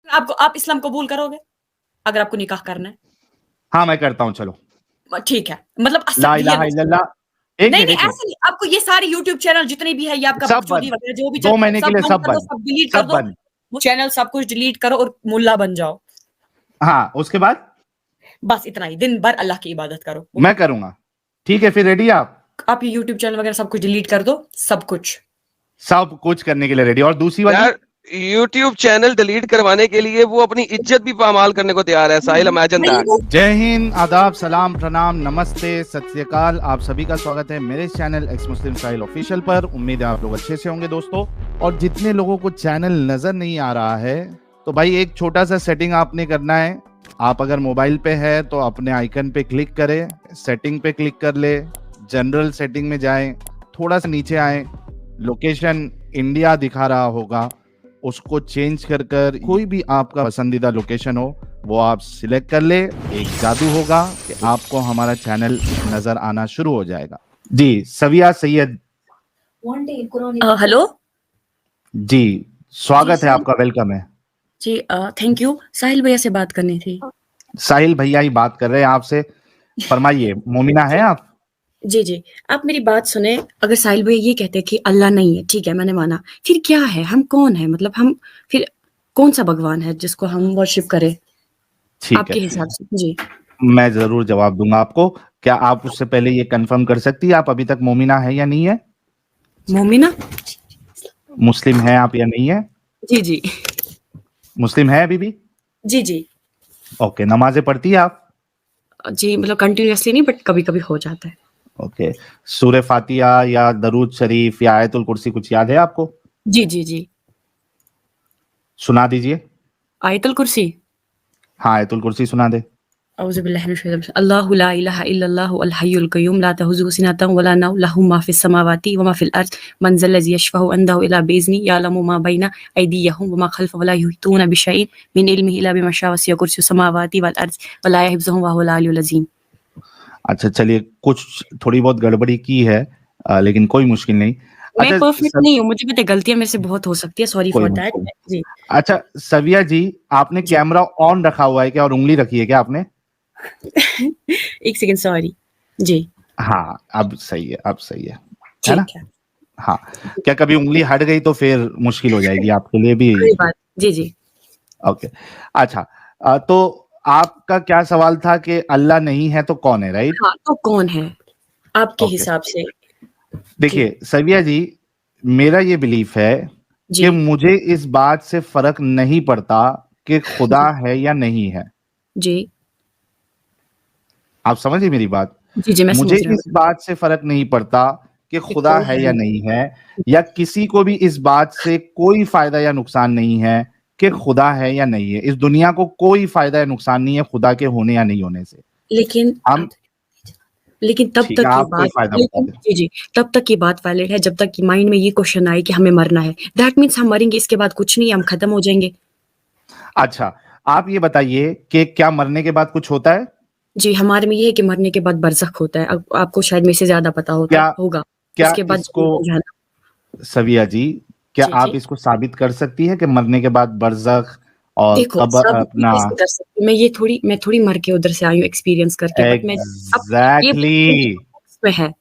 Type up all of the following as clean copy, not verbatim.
आप इस्लाम कबूल करोगे अगर आपको निकाह करना है? हाँ मैं करता हूँ, चलो। ठीक है, मतलब ला इलाहा इल्लल्लाह। एक नहीं मिनट नहीं, एक मिनट। ऐसे नहीं। आपको ये सारे यूट्यूब चैनल जितने भी है, ये आपका सब बकचोदी बंद, वगैरह जो भी 2 महीने के सब लिए बंद सब कर दो, बंद, सब डिलीट कर सब दो। बंद। वो चैनल सब कुछ डिलीट करो और मुल्ला बन जाओ। हाँ उसके बाद बस इतना ही, दिन भर अल्लाह की इबादत करो। मैं करूंगा। ठीक है फिर, रेडी आप? आप ये यूट्यूब चैनल वगैरह सब कुछ डिलीट कर दो, सब कुछ। सब कुछ करने के लिए रेडी। और दूसरी वाली? यार YouTube चैनल डिलीट करवाने के लिए वो अपनी इज्जत भी पामाल करने को तैयार है। साहिल, इमेजिन दैट। जय हिंद, आदाब, सलाम, प्रणाम, नमस्ते, सत श्री अकाल। आप सभी का स्वागत है मेरे चैनल एक्स मुस्लिम साहिल ऑफिशियल पर। उम्मीद है आप लोग अच्छे से होंगे दोस्तों। और जितने लोगों को चैनल नजर नहीं आ रहा है, तो भाई एक छोटा सा सेटिंग आपने करना है। आप अगर मोबाइल पे है तो अपने आइकन पे क्लिक करें, सेटिंग पे क्लिक कर ले, जनरल सेटिंग में जाएं, थोड़ा सा नीचे आए, लोकेशन इंडिया दिखा रहा होगा, उसको चेंज कर कर कोई भी आपका पसंदीदा लोकेशन हो वो आप सिलेक्ट कर ले। एक जादू होगा कि आपको हमारा चैनल नजर आना शुरू हो जाएगा। जी सविया सैयद। हेलो जी स्वागत है आपका, वेलकम है जी। Thank you. साहिल भैया से बात करनी थी। साहिल भैया ही बात कर रहे हैं आपसे, फरमाइए। मोमिना है आप? जी जी, आप मेरी बात सुने। अगर साहिल भैया ये कहते हैं कि अल्लाह नहीं है, ठीक है मैंने माना, फिर क्या है? हम कौन है? मतलब हम फिर कौन सा भगवान है जिसको हम वर्शिप करें ठीक है, आपके हिसाब से? जी मैं जरूर जवाब दूंगा आपको। क्या आप उससे पहले ये कंफर्म कर सकती है आप अभी तक मोमिना है या नहीं है? मोमिना। मुस्लिम है आप या नहीं है? जी जी मुस्लिम है अभी भी? जी जी ओके, नमाजें पढ़ती है आप? जी, मतलब कंटिन्यूअसली नहीं, बट कभी कभी हो जाता है। ओके, सूरह फातिहा या दरूद शरीफ या आयतुल कुर्सी कुछ याद है आपको? जी जी जी। सुना दीजिए। आयतुल कुर्सी। हाँ आयतुल कुर्सी सुना दे। औज़ु बिल्लाहि मिनश शैतानिर रजीम। अल्लाहु ला इलाहा इल्लल्लाहु अल हय्युल क़य्यूम ला तअखुज़ुहु सिनतुन व ला नौम लहु मा फ़िस समावाति व मा फ़िल अर्ज़ मन ज़ल्लज़ी यशफ़अु इंदहु इल्ला बिइज़्निहि यअलमु मा बैना अयदीहिम व मा ख़ल्फ़हुम व ला युहीतूना बिशैइन मिन इल्मिहि इल्ला बिमा शाअ वसिअ कुर्सियुहु समावाति वल अर्ज़ व ला यहिफ़्ज़ुहु व हुवल अलियुल अज़ीम। अच्छा चलिए, कुछ थोड़ी बहुत गड़बड़ी की है, लेकिन कोई मुश्किल नहीं। मैं अच्छा परफेक्ट नहीं हूँ, मुझे पता है गलतियाँ मेरे से बहुत हो सकती है, सॉरी कोई फॉर दैट। मुश्किल नहीं। जी अच्छा सविया जी, आपने जी। कैमरा ऑन रखा हुआ है क्या और उंगली रखी है क्या आपने? एक सेकंड, सॉरी। जी हाँ अब सही है, अब सही है ना? ठीक है। हाँ, क्या कभी उंगली हट गई तो फिर मुश्किल हो जाएगी आपके लिए भी। कोई बात। जी जी ओके, अच्छा, तो आपका क्या सवाल था कि अल्लाह नहीं है तो कौन है, राइट? हाँ, तो कौन है आपके ओके, हिसाब से? जी देखिए सविया जी, मेरा ये बिलीफ है जी कि मुझे इस बात से फर्क नहीं पड़ता कि खुदा है या नहीं है। जी आप समझिए मेरी बात। जी जी, मैं मुझे समझ रहा इस बात से फर्क नहीं पड़ता कि कि खुदा कौन है या है। नहीं है, या किसी को भी इस बात से कोई फायदा या नुकसान नहीं है कि खुदा है या नहीं है। इस दुनिया को कोई फायदा या नुकसान नहीं है खुदा के होने या नहीं होने से। लेकिन हम लेकिन तब ठीक है, तक ये आप कोई बात फायदा बता लेकिन दें। जी जी, तब तक ये बात वैलिड है जब तक कि माइंड में ये क्वेश्चन आए कि हमें मरना है। दैट मीन्स हम मरेंगे, इसके बाद कुछ नहीं, हम खत्म हो जाएंगे। अच्छा, आप ये बताइए कि क्या मरने के बाद कुछ होता है? जी, हमारे में ये है कि मरने के बाद बरज़ख होता है। अब आपको शायद मेरे से ज्यादा पता क्या होगा। क्या उसके बाद इसको, जन्नत में जाना। सविया जी, क्या जी आप जी, इसको साबित कर सकती हैं कि मरने के बाद बरज़ख और देखो कब्र सब अपना? कैसे कर सकती हूँ मैं थोड़ी मर के उधर से आई हूँ एक्सपीरियंस करके, बट मैं अब ये एग्जैक्टली, में है।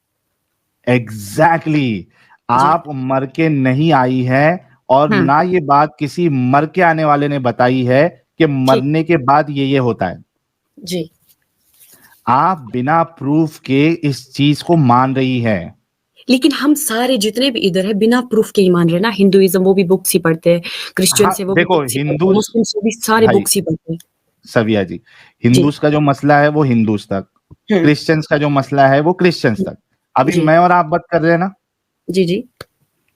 एग्जैक्टली, जी आप मर के नहीं आई है, और हम्म, ना ये बात किसी मर के आने वाले ने बताई है कि ठीक। मरने के बाद ये होता है। जी, आप बिना प्रूफ के इस चीज को मान रही है। लेकिन हम सारे जितने भी इधर है बिना प्रूफ के ही मान रहे हैं ना। हिंदुइज्म वो भी बुक्स ही पढ़ते हैं, क्रिश्चियन हाँ से वो भी देखो, बुक्स ही पढ़ते हैं, हिंदूज, मुस्लिम से भी सारे भाई बुक्स ही पढ़ते हैं। सविया जी, जी हिंदूज का जो मसला है वो हिंदूज तक, हम्म क्रिश्चियंस का जो मसला है वो क्रिश्चियंस तक। अभी जी मैं और आप बात कर रहे हैं ना, जी जी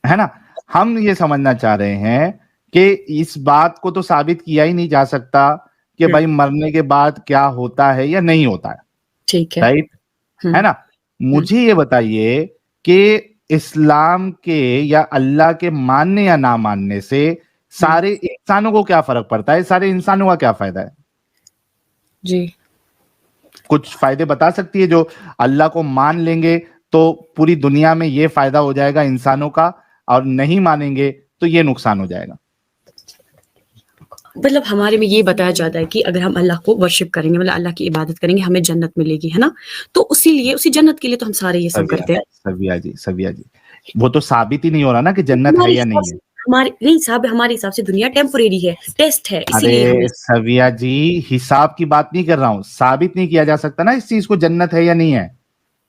है ना? हम ये समझना चाह रहे हैं कि इस बात को तो साबित किया ही नहीं जा सकता कि हम्म भाई मरने के बाद क्या होता है या नहीं होता है, ठीक है। राइट? है हम्म ना? मुझे ये बताइए कि इस्लाम के या अल्लाह के मानने या ना मानने से हम्म, सारे इंसानों को क्या फर्क पड़ता है? सारे इंसानों का क्या फायदा है? जी कुछ फायदे बता सकती है जो अल्लाह को मान लेंगे तो पूरी दुनिया में ये फायदा हो जाएगा इंसानों का, और नहीं मानेंगे तो ये नुकसान हो जाएगा? मतलब हमारे में ये बताया जाता है कि अगर हम अल्लाह को वर्शिप करेंगे, मतलब अल्लाह की इबादत करेंगे, हमें जन्नत मिलेगी, है ना? तो उसी जन्नत के लिए तो हम सारे ये सब करते हैं। सविया जी, वो तो साबित ही नहीं हो रहा ना कि जन्नत है हमारे या हिसाब नहीं से है। हमारे हिसाब से दुनिया टेम्परेरी है, टेस्ट है, इसीलिए अरे हमें सविया जी, हिसाब की बात नहीं कर रहा हूँ, साबित नहीं किया जा सकता ना इस चीज को, जन्नत है या नहीं है।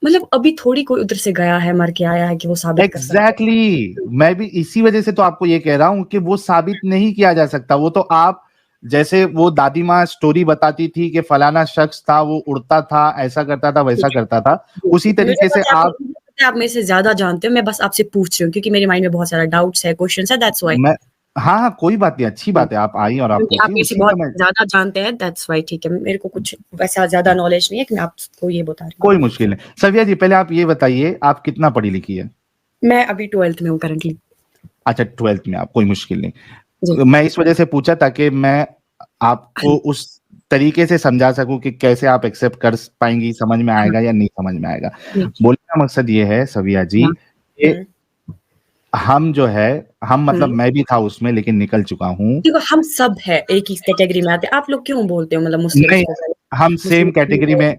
मतलब अभी थोड़ी कोई उधर से गया है, मर के आया है कि वो साबित कर सकता है। एग्जैक्टली मैं भी इसी वजह से तो आपको ये कह रहा हूं कि वो साबित नहीं किया जा सकता। वो तो आप, जैसे वो दादी माँ स्टोरी बताती थी कि फलाना शख्स था, वो उड़ता था, ऐसा करता था, वैसा करता था, उसी तरीके से आप। मुझे पता है आप मेरे से ज्यादा जानते हो, मैं बस आपसे पूछ रही हूँ क्योंकि मेरे माइंड में बहुत सारा डाउट्स है, क्वेश्चंस है, दैट्स व्हाई। मैं, हाँ हाँ कोई बात नहीं, अच्छी बात है, आप आई और आप क्योंकि आप पूछिए, मेरे से उसी बहुत का मैं, ज्यादा जानते हैं, दैट्स व्हाई। ठीक है, मेरे को कुछ वैसा ज्यादा नॉलेज नहीं है कि मैं आपको ये बता रही हूँ। कोई मुश्किल नहीं। सविया जी पहले आप ये बताइए, आप कितना पढ़ी लिखी है। मैं अभी 12th में हूँ करंटली। अच्छा 12th में आप, कोई मुश्किल जी। नहीं। मैं इस वजह से पूछा ताकि मैं आपको उस तरीके से समझा सकूं कि कैसे आप एक्सेप्ट कर पाएंगी, समझ में हाँ, आएगा या नहीं समझ में आएगा। जी, बोलने का मकसद ये है सविया जी हाँ, कि हम जो है, हम मतलब हम्म। मैं भी था उसमें लेकिन निकल चुका हूँ। देखो हम सब है एक ही कैटेगरी में आते हैं। आप लोग क्यों बोलते हो मतलब मुस्लिम्स नहीं, को हम मुस्लिम सेम कैटेगरी में,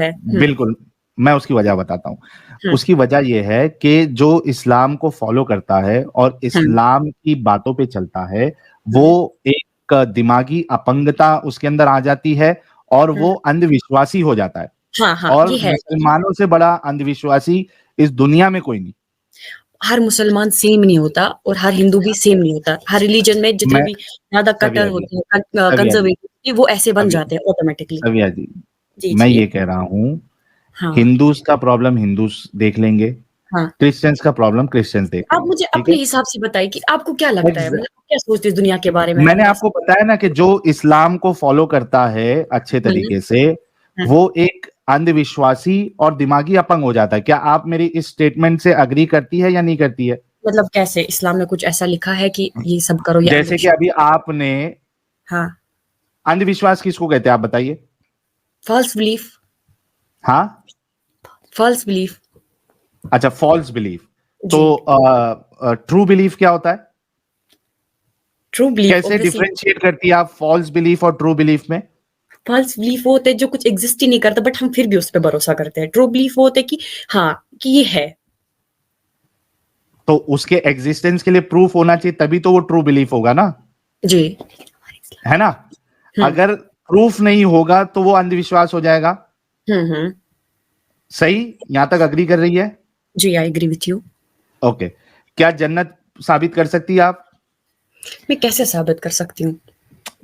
है? बिल्कुल। मैं उसकी वजह बताता हूँ। हम्म, उसकी वजह यह है कि जो इस्लाम को फॉलो करता है और हम्म, इस्लाम की बातों पे चलता है, वो हम्म, एक दिमागी अपंगता उसके अंदर आ जाती है और हम्म। वो अंधविश्वासी हो जाता है। हाँ हाँ, और ये है। मुसलमानों से बड़ा अंधविश्वासी इस दुनिया में कोई नहीं। हर मुसलमान सेम नहीं होता और हर हिंदू भी सेम नहीं होता। हर रिलीजन में जितने मैं, भी ज्यादा कट्टर सविया जी, होते हैं, सविया जी, कंजर्वेटिव, वो ऐसे बन सविया जाते हैं ऑटोमेटिकली। सविया जी, जी मैं जी। ये कह रहा हूँ, हाँ हिंदूज का प्रॉब्लम हिंदूज देख लेंगे, हाँ। क्रिश्चियंस का प्रॉब्लम क्रिश्चियंस देख आप लेंगे, मुझे ठीक है। अपने हिसाब से बताइए कि आपको क्या लगता है, Ex- मतलब आप क्या सोचते हैं इस दुनिया के बारे में, मैंने अल्लाह आपको बताया ना कि जो इस्लाम को फॉलो करता है अच्छे से? तरीके से, हम्म। वो एक अंधविश्वासी और दिमागी अपंग हो जाता है। क्या आप मेरी इस स्टेटमेंट से अग्री करती है या नहीं करती है। मतलब कैसे इस्लाम में कुछ ऐसा लिखा है कि ये सब करो या जैसे कि अंधविश्वास? अभी आपने, हाँ। अंधविश्वास किसको कहते हैं आप बताइए। False belief. हाँ, फॉल्स बिलीफ। अच्छा फॉल्स बिलीफ। तो जी। ट्रू बिलीफ क्या होता है। ट्रू बिलीफ कैसे ऑब्वियसली। डिफरेंशिएट करती है आप फॉल्स बिलीफ और ट्रू बिलीफ में। फॉल्स बिलीफ वो होते हैं जो कुछ एग्जिस्ट ही नहीं करता बट हम फिर भी उस पर भरोसा करते हैं। ट्रू बिलीफ वो होते हैं कि हाँ, कि ये है। तो उसके एग्जिस्टेंस के लिए प्रूफ होना चाहिए, तभी तो वो ट्रू बिलीफ होगा ना, जी। है ना। हम्म अगर प्रूफ नहीं होगा तो वो अंधविश्वास हो जाएगा। हम्म। सही, यहां तक अग्री कर रही है। जी, I agree with you. Okay, क्या जन्नत साबित कर सकती है आप। मैं कैसे साबित कर सकती हूँ?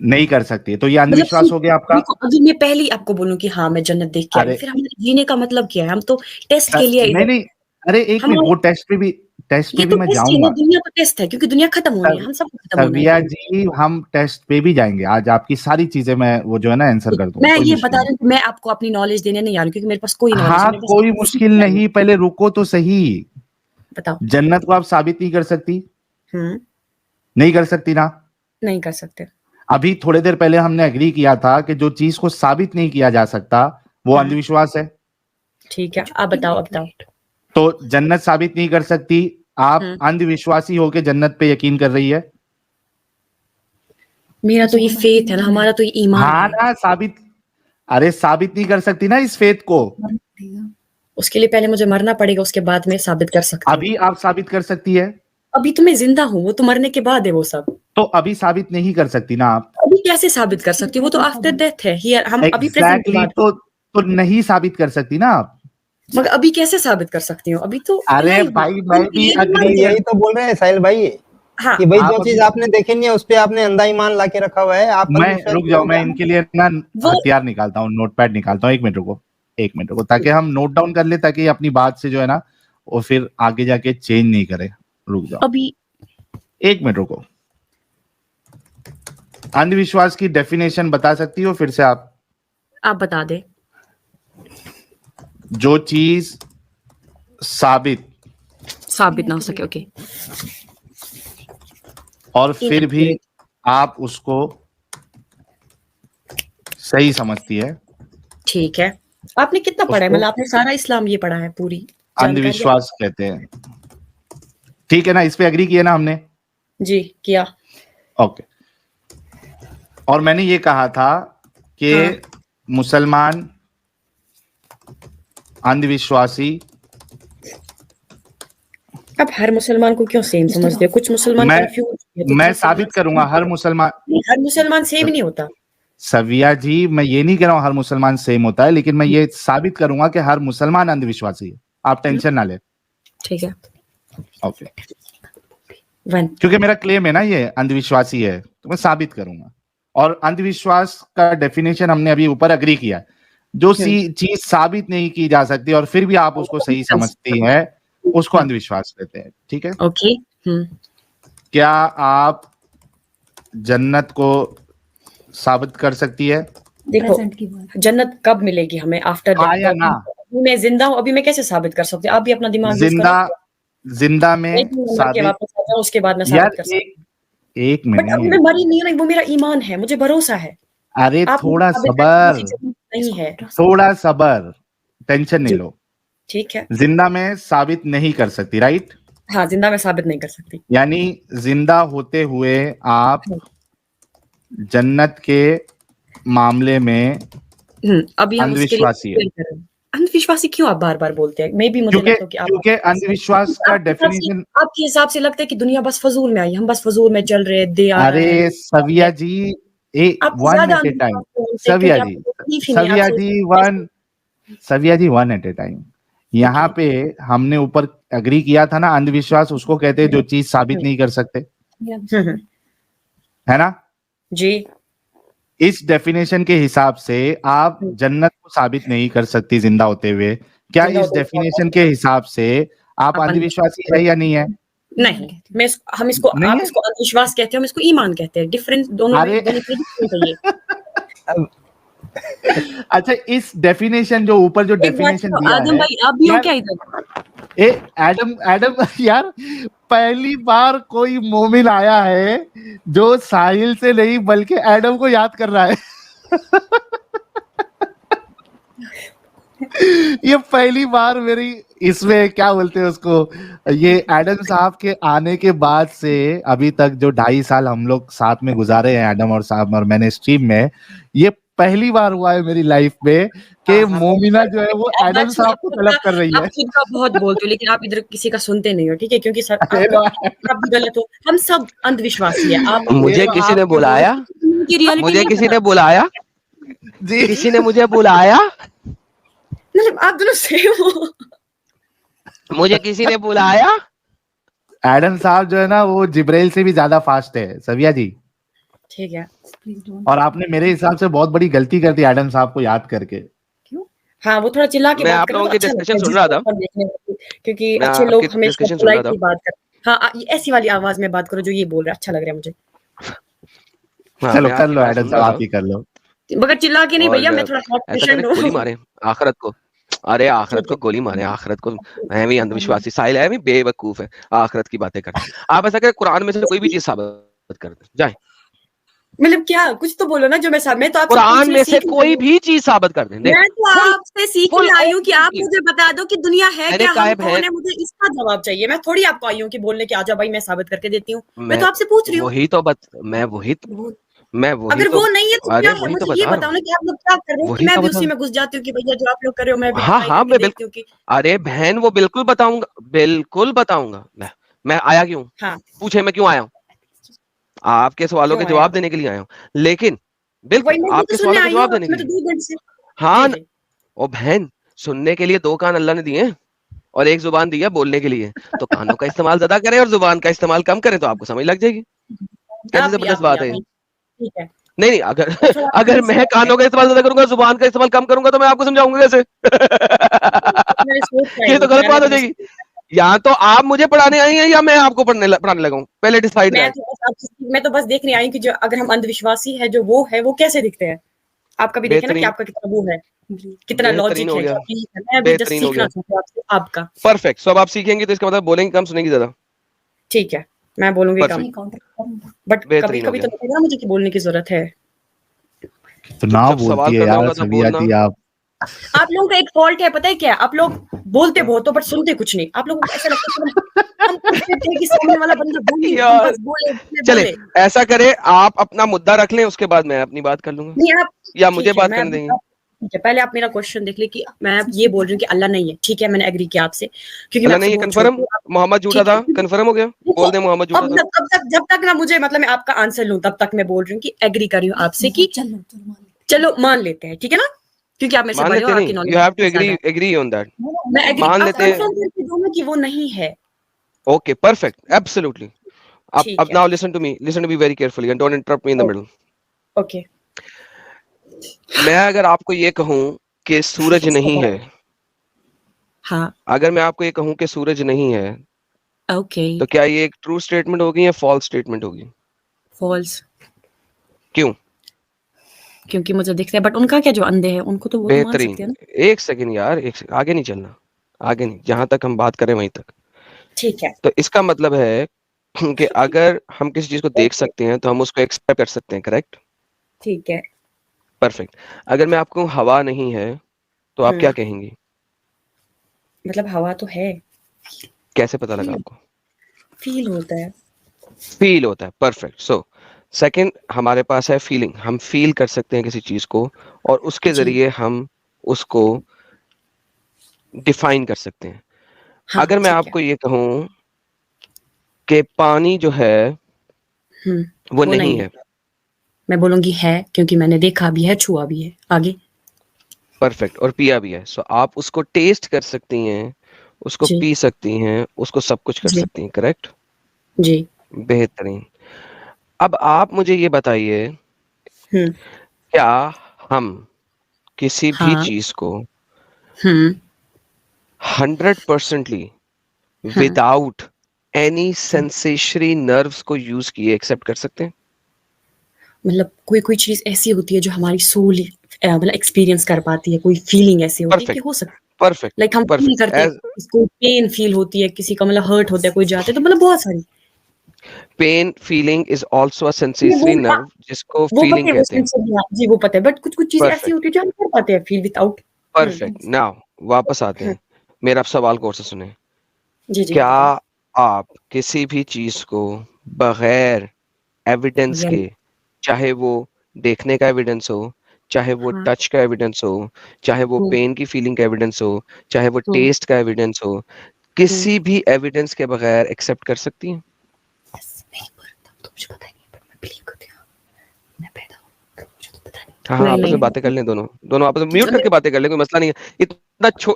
नहीं कर सकती, तो ये मतलब अंधविश्वास हो गया आपका। देखो, अगर मैं पहले ही आपको बोलूं कि हाँ मैं जन्नत देख के आ गई, अरे फिर हमारे जीने का मतलब क्या है? हम तो टेस्ट के लिए नहीं इधर। नहीं, अरे एक मिनट, हमारे वो टेस्ट ये पे भी तो मैं टेस्ट है ना, जाऊंगा। दुनिया तो टेस्ट है क्योंकि दुनिया खत्म होनी है, सव- हम सबको खत्म होना है एक सविया दिन। जी, हम टेस्ट पे भी जाएंगे आज, आपकी सारी चीजें मैं वो जो है ना आंसर कर दूंगा, मैं कोई ये मुश्किल बता नहीं। रही हूँ कि मैं आपको अपनी नॉलेज देने नहीं आ रही क्योंकि मेरे पास कोई नॉलेज हाँ नहीं, मैं बस कोई आपको मुश्किल सीखने आई हूँ। नहीं, पहले रुको तो सही। बताओ। जन्नत को आप साबित नहीं कर सकती, हम्म। नहीं कर सकती ना। नहीं कर सकते। अभी थोड़ी देर पहले हमने एग्री किया था कि जो चीज को साबित नहीं किया जा सकता वो हाँ अंधविश्वास है। ठीक है, आप बताओ, अब बताओ। तो जन्नत साबित नहीं कर सकती, आप हम्म। अंधविश्वासी होकर जन्नत पे यकीन कर रही है। मेरा तो ये फेथ है ना, हमारा तो ये ईमान हाँ है। ना, साबित, अरे साबित नहीं कर सकती ना इस फेथ को। उसके लिए पहले मुझे मरना पड़ेगा, उसके बाद मैं साबित कर सकती हूँ। अभी आप साबित कर सकती है, अभी तो मैं जिंदा हूँ, वो तो मरने के बाद है वो सब। तो अभी साबित नहीं कर सकती ना आप। अभी कैसे साबित कर सकती हूँ? वो तो आफ्टर डेथ है, हियर हम अभी प्रेजेंट की एग्जैक्टली बात कर। तो नहीं साबित कर सकती ना आप। मगर अभी कैसे साबित कर सकती हूँ? अभी तो अरे लाइव हूँ, भाई मैं भी ये भी अग्री, मर गया। यही तो बोल रहे हैं साहिल भाई हाँ। कि भाई आप जो चीज अभी, आपने देखी नहीं है उस पे आपने अंधा ईमान ला के रखा हुआ है, आप मैं अंधविश्वास रुक जाओ, मैं बोलोगे। इनके लिए ना वो हथियार निकालता हूँ, नोटपैड निकालता हूँ, एक मिनट रुको, ताकि हम नोट डाउन कर ले, ताकि अपनी बात से जो है ना वो फिर आगे जाके चेंज नहीं करे। रुक जाओ, अभी एक मिनट रुको। अंधविश्वास की डेफिनेशन बता सकती हो फिर से आप। आप बता दे। जो चीज साबित साबित ना हो सके, ओके। और फिर भी आप उसको सही समझती है, ठीक है। आपने कितना पढ़ा है? उसको मतलब आपने सारा इस्लाम ये पढ़ा है, पूरी जानकारी है? अंधविश्वास कहते हैं। ठीक है ना, इस पे एग्री किया ना हमने। जी किया। ओके, और मैंने ये कहा था कि हाँ। मुसलमान अंधविश्वासी, अब हर मुसलमान को क्यों सेम समझते हो? कुछ मुसलमान मैं कंफ्यूज है तो मैं मुसलमान साबित करूंगा हर मुसलमान, हर मुसलमान सेम नहीं होता। सविया जी मैं ये नहीं कह रहा हूं हर मुसलमान सेम होता है, लेकिन मैं ये साबित करूंगा कि हर मुसलमान अंधविश्वासी है। आप टेंशन ना ले। ठीक है। ओके, 1 क्योंकि मेरा क्लेम है ना ये अंधविश्वासी है, तो मैं साबित करूंगा। और अंधविश्वास का डेफिनेशन हमने अभी ऊपर अग्री किया है। जो चीज साबित नहीं की जा सकती और फिर भी आप उसको सही समझती है, उसको अंधविश्वास कहते हैं। ठीक है। ओके। क्या आप जन्नत को साबित कर सकती है? देखो, जन्नत कब मिलेगी हमें? आफ्टर हाँ या ना? अभी मैं जिंदा हूँ, अभी मैं कैसे साबित कर सकती हूँ? आप भी अपना दिमाग यूज जिंदा करो। जिंदा में एक दिन मर के साबित। वापस आ जाओ, उसके बाद मैं यार साबित कर सकती एक हूँ। बट अब मैं मिनट, मरी नहीं हूँ, वो मेरा ईमान है, मुझे भरोसा है। अरे आप मुझे थोड़ा साबित करने की सबर, जरूरत नहीं है। थोड़ा सबर, टेंशन नहीं जी, लो। ठीक है। जिंदा में साबित नहीं कर सकती, राइट? हाँ, जिंदा मैं साबित नहीं कर सकती। यानी जिंदा होते हुए आप जन्नत के मामले में अभी हम उसके लिए अंधविश्वासी है। क्लियर करें। अंधविश्वासी क्यों आप बार-बार बोलते हैं? मैं भी मुझे क्योंकि लगता है कि आप क्योंकि अंधविश्वास का डेफिनेशन, आपके हिसाब से लगता है कि दुनिया बस फजूल में आई है, हम बस फजूल में चल रहे हैं, दे आ रहा है। अरे सविया जी, आप वन ज्यादा एट ए टाइम। अंधविश्वास बोलते हैं सविया क्योंकि जी, आपको तकलीफ ही नहीं है, आप सविया सोचते जी हैं वन, सविया जी वन एट ए टाइम। यहाँ पे हमने ऊपर अग्री किया था ना, अंधविश्वास उसको कहते हैं जो चीज साबित नहीं कर सकते, है ना? जी। इस डेफिनेशन के हिसाब से आप जन्नत को साबित नहीं कर सकती जिंदा होते हुए। क्या जिंदा इस होते हुए डेफिनेशन के हिसाब से आप आप अंधविश्वासी है या नहीं है? नहीं, मैं हम इसको, नहीं आप है? इसको अंधविश्वास कहते हो, हम इसको ईमान कहते हैं। डिफरेंस दोनों अरे में, दोनों की डिफरेंस है ये। अच्छा, इस डेफिनेशन जो ऊपर जो एक बात डेफिनेशन सुनो, दिया आदम है भाई आप भी हो यार, क्या इधर? ए एडम एडम यार, पहली बार कोई मोमिन आया है जो साहिल से नहीं बल्कि एडम को याद कर रहा है। ये पहली बार मेरी इसमें क्या बोलते हैं उसको, ये एडम साहब के आने के बाद से अभी तक जो 2.5 साल हम लोग साथ में गुजारे हैं, एडम और साहब और मैंने स्ट्रीम में, ये पहली बार हुआ है मेरी लाइफ में कि मोमिना जो है वो एडम साहब को तलब कर रही आप है। खुद का बहुत बोलते हो, लेकिन आप इधर किसी का सुनते नहीं हो, ठीक है? क्योंकि सर अरे आपका आप भी गलत हो, हम सब अंधविश्वासी है। आप मुझे किसी ने बुलाया, की रियलिटी मुझे नहीं किसी पता। ने बुलाया, जी किसी ने मुझे बुलाया, मतलब आप दोनों सेम हो। मुझे किसी ने बुलाया। एडम साहब जो है ना वो जिब्राइल से भी ज्यादा फास्ट है सविया जी। ठीक है। और आपने मेरे हिसाब से बहुत बड़ी गलती कर दी एडम साहब को याद करके। हाँ, वो थोड़ा चिल्ला के मैं बात आप करे लोगों तो की अच्छा लगता डिस्कशन है, सुन रहा था, देखने में, क्योंकि मैं अच्छे आपकी लोग हमेशा डिस्कशन सुन रहा था। पोलाइटली बात करते हैं। हाँ, ये ऐसी वाली आवाज में बात करो जो ये बोल रहा है, अच्छा लग रहा है मुझे। हाँ, चलो मैं कर आपकी लो बात एडम सुन साहब, रहा आप था ही कर लो। मगर चिल्ला के नहीं और भैया, मैं थोड़ा हॉट ऐसा करे पेशेंट गोली हूँ। मारे आखिरत को। अरे आखिरत ठीक को है। गोली मारे, आखिरत को। मैं भी अंधविश्वासी, साहिल है भी बेवकूफ है, आखिरत की बातें करते हैं। आप ऐसा करें कुरान में से कोई भी चीज साबित कर दे जाए, मतलब क्या, कुछ तो बोलो ना जो मैं तो आपसे कुरान पूछने में से सीख रही कोई हूँ। भी चीज साबित कर दें। देख, मैं तो फुल आपसे फुल सीखने आई हूँ कि आप मुझे बता दो कि दुनिया है मैंने क्या, कहा हम है कौन बहन, है, मुझे इसका जवाब चाहिए। मैं थोड़ी आपको आई हूँ कि बोलने के आ जाओ भाई मैं साबित करके देती हूँ। मैं मैं तो आपसे पूछ रही हूँ। वही तो मैं वही अगर तो, वो नहीं है तो अरे क्या है? वही तो मुझे ये बता रहा बताओ हूँ, ना कि आप लोग क्या कर रहे हो, कि वही मैं तो भी बता उसी रहा में घुस जाती हूँ कि भैया जो आप लोग कर रहे हो मैं भी हूँ। हाँ ट्राई हाँ, करके मैं देखती बिल्कुल, हूँ कि अरे बहन वो बिल्कुल बताऊंगा, बिल्कुल बताऊंगा। मैं आया क्यों, हाँ, पूछे मैं क्यों आया हूँ? आपके सवालों के क्यों आया? जवाब देने के लिए आया हूँ, लेकिन बिल्कुल वही मैं भी तो आपके सुनने सवालों के आई हूँ, जवाब देने के मैं तो लिए। 2 घंटे से। हाँ जी, न, जी। ओ बहन, सुनने के लिए 2 कान अल्लाह ने दिए हैं और 1 जुबान दी है बोलने के लिए, तो कानों का इस्तेमाल ज्यादा करें और जुबान का इस्तेमाल कम करें तो आपको समझ लग जाएगी। कैसी जबरदस्त बात है ये। ठीक है। नहीं नहीं, अगर तो थोड़ा अगर प्लीज मैं कानों का इस्तेमाल ज्यादा करूंगा, जुबान का इस्तेमाल कम करूंगा, तो मैं आपको समझाऊंगा कैसे? मैंने सोच के आई ये हूँ तो कि गलत यार मैं बात हो तुम्हें जाएगी। या तो आप मुझे पढ़ाने आई हैं या मैं आपको पढ़ाने लगा हूं, पहले डिसाइड दैट। मैं तो बस देखने आई हूँ कि जो अगर हम अंधविश्वासी है जो वो है वो कैसे दिखते हैं। आपका भी देखे ना कि बेहतरीन, आपका कितना वो है, कितना बेहतरीन लॉजिक हो है, गया, क्या नहीं है। मैं भी जस्ट बेहतरीन हो सीखना गया, चाहती हूँ आपसे, आपका। परफेक्ट। सब आप सीखेंगे तो इसका मतलब बोलेंगे कम, सुनेंगी ज्यादा। ठीक है, मैं बोलूंगी कम, परफेक्ट, बट कभी बेहतरीन हो कभी गया। तो लगेगा ना मुझे कि बोलने की जरूरत है। तो ना जब बोलती सवाल है करना यार होगा तब सविया बोलना, जी आप। आप लोगों का एक फॉल्ट है, पता है क्या? आप लोग बोलते बहुत हो बट सुनते कुछ नहीं। आप लोगों को ऐसा लगता है कि हम करते थे कि सामने वाला बंदा बोले, हम यार बस बोले चले, बोले। ऐसा करें, आप अपना मुद्दा रख लें, उसके बाद मैं अपनी बात कर लूंगा, नहीं आप या मुझे ठीक है, बात मैं करने देंगे? ठीक है, पहले आप मेरा क्वेश्चन देख ले कि मैं ये बोल रही हूँ कि अल्लाह नहीं है, ठीक है, मैंने एग्री किया आपसे, क्योंकि मैं अल्लाह आपसे नहीं है, बहुत कन्फर्म? छोटी हूँ। मोहम्मद झूठा ठीक है, था, कन्फर्म हो गया? देखो, बोल दे मोहम्मद झूठा था। जब तक ना मुझे मतलब मैं आपका आंसर लूं, तब तक मैं बोल रही हूँ कि एग्री कर रही हूँ आपसे कि चलो मान लेते हैं, ठीक है ना, क्योंकि आप मेरे से मान बड़े हो लेते और आपकी नहीं, नॉलेज यू हैव टू ज्यादा है। Agree on that. मैं एग्री, मान आप लेते हैं। कंफर्म करके दो ना कि वो नहीं है। Okay, perfect, absolutely. ठीक अब है, now listen to me very carefully and don't interrupt me in the middle. Okay. मैं अगर आपको ये कहूं कि सूरज नहीं है, हाँ, अगर मैं आपको ये कहूं कि सूरज नहीं है, ओके, तो क्या ये एक ट्रू स्टेटमेंट होगी या फॉल्स स्टेटमेंट होगी? फॉल्स, क्यों? क्योंकि मुझे दिखता है, बट उनका क्या, जो अंधे हैं उनको तो वो तो मान सकते बेहतरीन। हैं ना। एक सेकंड यार, एक सेकंड, आगे नहीं चलना, आगे नहीं, जहां तक हम बात करें वहीं तक। ठीक है, तो इसका मतलब है कि अगर हम किसी चीज को देख ओके, सकते हैं तो हम उसको एक्सपेक्ट कर सकते हैं, करेक्ट? ठीक है। परफेक्ट। अगर मैं आपको हवा नहीं है तो आप क्या कहेंगी? मतलब हवा तो है, कैसे पता लगा आपको? फील होता है। फील होता है, परफेक्ट। सो सेकंड, हमारे पास है फीलिंग, हम फील कर सकते हैं किसी चीज को और उसके जी, जरिए हम उसको डिफाइन कर सकते हैं। हाँ, अगर मैं ठीक है। आपको ये कहूं कि पानी जो है वो वो नहीं नहीं है। है, मैं बोलूंगी है, क्योंकि मैंने देखा भी है, छुआ भी है। आगे। परफेक्ट, और पिया भी है। सो आप उसको टेस्ट कर सकती हैं, उसको जी, पी सकती हैं, उसको सब कुछ कर जी, सकती हैं, करेक्ट? जी। बेहतरीन। अब आप मुझे ये बताइए, हम्म, क्या हम किसी भी हाँ, चीज को हम्म, 100%ली हाँ। विदाउट एनी सेंसेशरी नर्व्स को यूज किए एक्सेप्ट कर सकते हैं? मतलब कोई कोई चीज ऐसी होती है जो हमारी सोल मतलब एक्सपीरियंस कर पाती है, कोई फीलिंग ऐसी होती है कि परफेक्ट, हो सकता परफेक्ट, है, लाइक हम फील परफेक्ट। करते हैं, एज इसको पेन फील होती है, किसी का मतलब हर्ट होता है, कोई जाते है, तो मतलब बहुत सारी। Pain feeling is also a ये सेंसेशरी नर्व जिसको वो पता फीलिंग है, वो कहते हैं। सेंसर, जी वो पता है, बट कुछ कुछ चीजें ऐसी परफेक्ट, होती है जो हम कर पाते हैं फील विदाउट। परफेक्ट। नाउ वापस आते हैं, मेरा अब सवाल गौर से सुने। जी, जी, क्या बताइए। आप किसी भी चीज को बगैर एविडेंस अगर, के, चाहे वो देखने का एविडेंस हो, चाहे वो हाँ, टच का एविडेंस हो, चाहे वो हम्म, पेन की फीलिंग का एविडेंस हो, चाहे वो हम्म, टेस्ट का एविडेंस हो, हम्म। किसी भी एविडेंस के बगैर एक्सेप्ट कर सकती हैं? बस नहीं बोलता तो मुझे पता ही नहीं, बट मैं बिलीव करती हूँ, मैं पैदा हूँ, तो मुझे तो पता हाँ हाँ, नहीं। आपस नहीं में बातें कर लें, दोनों दोनों आपस में म्यूट नहीं, करके बातें कर लें, कोई मसला नहीं है।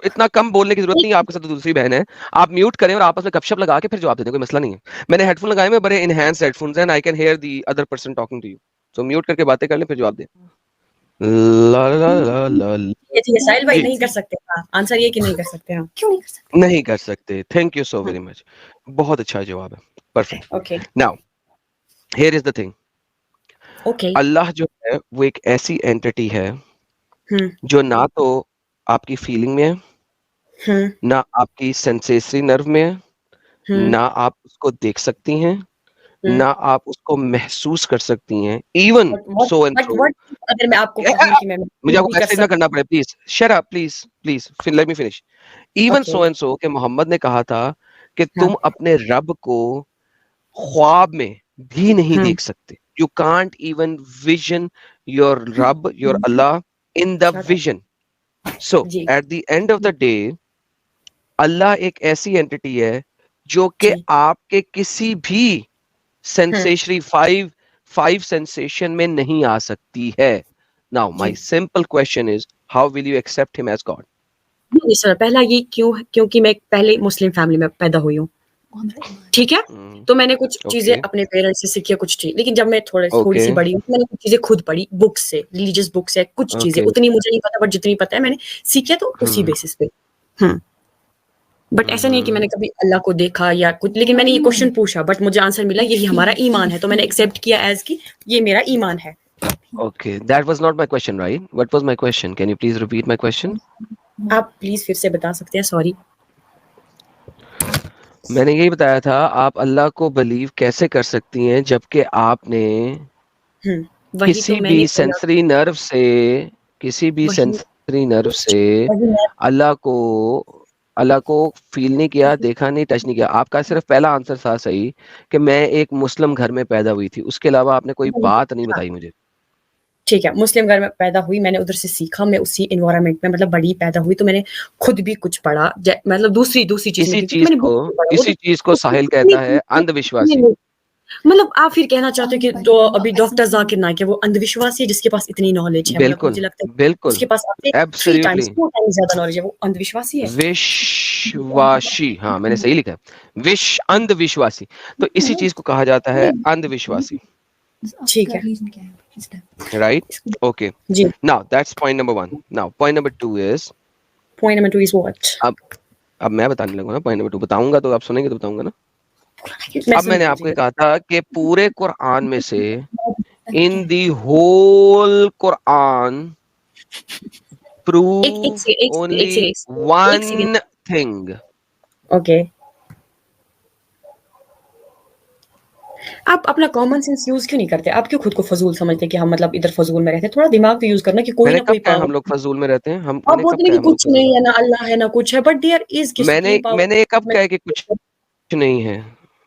इतना कम बोलने की जरूरत नहीं है, आपके साथ तो दूसरी बहन है। आप म्यूट करें और आपस में गपशप लगा के फिर जवाब दे दें, कोई मसला नहीं है। मैंने हेडफोन लगाए में बड़े इनहैंस हेडफोन्स हैं, I can hear the other person talking to you. So mute करके बातें कर लें, फिर जवाब दें। ला ला ला ला ला। ये ठीक है, साहिल भाई जी, नहीं कर सकते, हाँ, आंसर ये कि नहीं कर सकते, हाँ, क्यों नहीं कर सकते? नहीं कर सकते। थैंक यू सो हाँ, वेरी मच, बहुत अच्छा जवाब है, perfect. Okay, now here is the thing, okay, अल्लाह जो है वो एक ऐसी एंटिटी है हम्म, जो ना तो आपकी फीलिंग में है, हम्म, ना आपकी सेंसेसरी नर्व में है, हम्म, ना आप उसको देख सकती हैं, हम्म। ना आप उसको महसूस कर सकती हैं, even but what so and but throw. What अगर मैं आपको कहूँ कि मैं मुझे महसूस आपको भी कर मैसेज ना सकती करना पड़े, please shut up, please please, let me finish. हूँ? Even okay, so and so कि मोहम्मद ने कहा था कि हाँ, तुम अपने रब को ख्वाब में भी नहीं हम्म, देख सकते। You can't even vision your रब, योर अल्लाह in the shut up, vision. So जी, at the end of the day, अल्लाह एक ऐसी एंटिटी है जो कि जी, आपके किसी भी hmm, sensory five five sensation में नहीं आ सकती है। नाउ माय जी। Simple question is, how will you accept him as god? नहीं सर, पहला ये क्यों, क्योंकि मैं पहले मुस्लिम फैमिली में पैदा हुई हूँ, ठीक है, तो मैंने कुछ चीजें ओके, अपने पेरेंट्स से सीखी, कुछ थी, लेकिन जब मैं थोड़ी ओके, सी बड़ी हुई, मैंने कुछ चीजें खुद पढ़ी, बुक से, रिलीजियस बुक से, कुछ चीजें ओके। उतनी मुझे नहीं पता, बट जितनी पता है मैंने सीखी है, तो उसी हम्म, बेसिस पे। हम्म, बट ऐसा नहीं है कि हम्म। मैंने कभी अल्लाह को देखा या कुछ, लेकिन मैंने ये क्वेश्चन पूछा, बट मुझे आंसर मिला यही हमारा ईमान है, तो मैंने एक्सेप्ट किया एज कि ये मेरा ईमान है। Okay, that was not my question, right? What was my question? Can you please repeat my question? आप प्लीज फिर से बता सकते हैं, सॉरी। मैंने यही बताया था, आप अल्लाह को बिलीव कैसे कर सकती हैं जबकि आपने वही तो किसी मैंने भी बोला, सेंसरी नर्व से, किसी भी वही सेंसरी नर्व से अल्लाह को फील नहीं किया, देखा नहीं, टच नहीं किया। आपका सिर्फ पहला आंसर था सही कि मैं एक मुस्लिम घर में पैदा हुई थी, उसके अलावा आपने कोई बात नहीं बताई मुझे। ठीक है, मुस्लिम घर में पैदा हुई, मैंने उधर से सीखा, मैं उसी एनवायरनमेंट में मतलब बड़ी पैदा हुई, तो मैंने खुद भी कुछ पढ़ा, मतलब दूसरी चीज इसी चीज को साहिल कहता है अंधविश्वासी। मतलब आप फिर कहना चाहते हो कि तो अभी डॉक्टर जाकिर नाइक है वो अंधविश्वासी है जिसके पास इतनी नॉलेज है? मतलब मुझे लगता है बिल्कुल, जिसके पास आपसे 3 टाइम्स 4 टाइम्स ज्यादा नॉलेज है वो अंधविश्वासी है। विश्वासी, हाँ मैंने सही लिखा है, अंधविश्वासी। तो इसी चीज को कहा जाता है अंधविश्वासी। ठीक है, राइट, ओके। जी। Now that's point number 1। Now point number 2 is what? अब मैं बताने लगा ना, पॉइंट नंबर 2 बताऊंगा तो आप सुनेंगे तो बताऊंगा ना। अब मैंने आपको कहा था कि पूरे कुरान में से in the whole Quran prove only one thing. Okay, आप अपना कॉमन सेंस यूज क्यों नहीं करते? आप क्यों खुद को फजूल समझते कि हम मतलब इधर फजूल में रहते हैं? थोड़ा दिमाग तो यूज करना कि कोई ना कोई पावर। हम लोग फजूल में रहते हैं, हम आप बोलते हैं कि कुछ नहीं है, ना अल्लाह है ना कुछ है, बट देयर इज कि मैंने कब कहा कि कुछ नहीं है?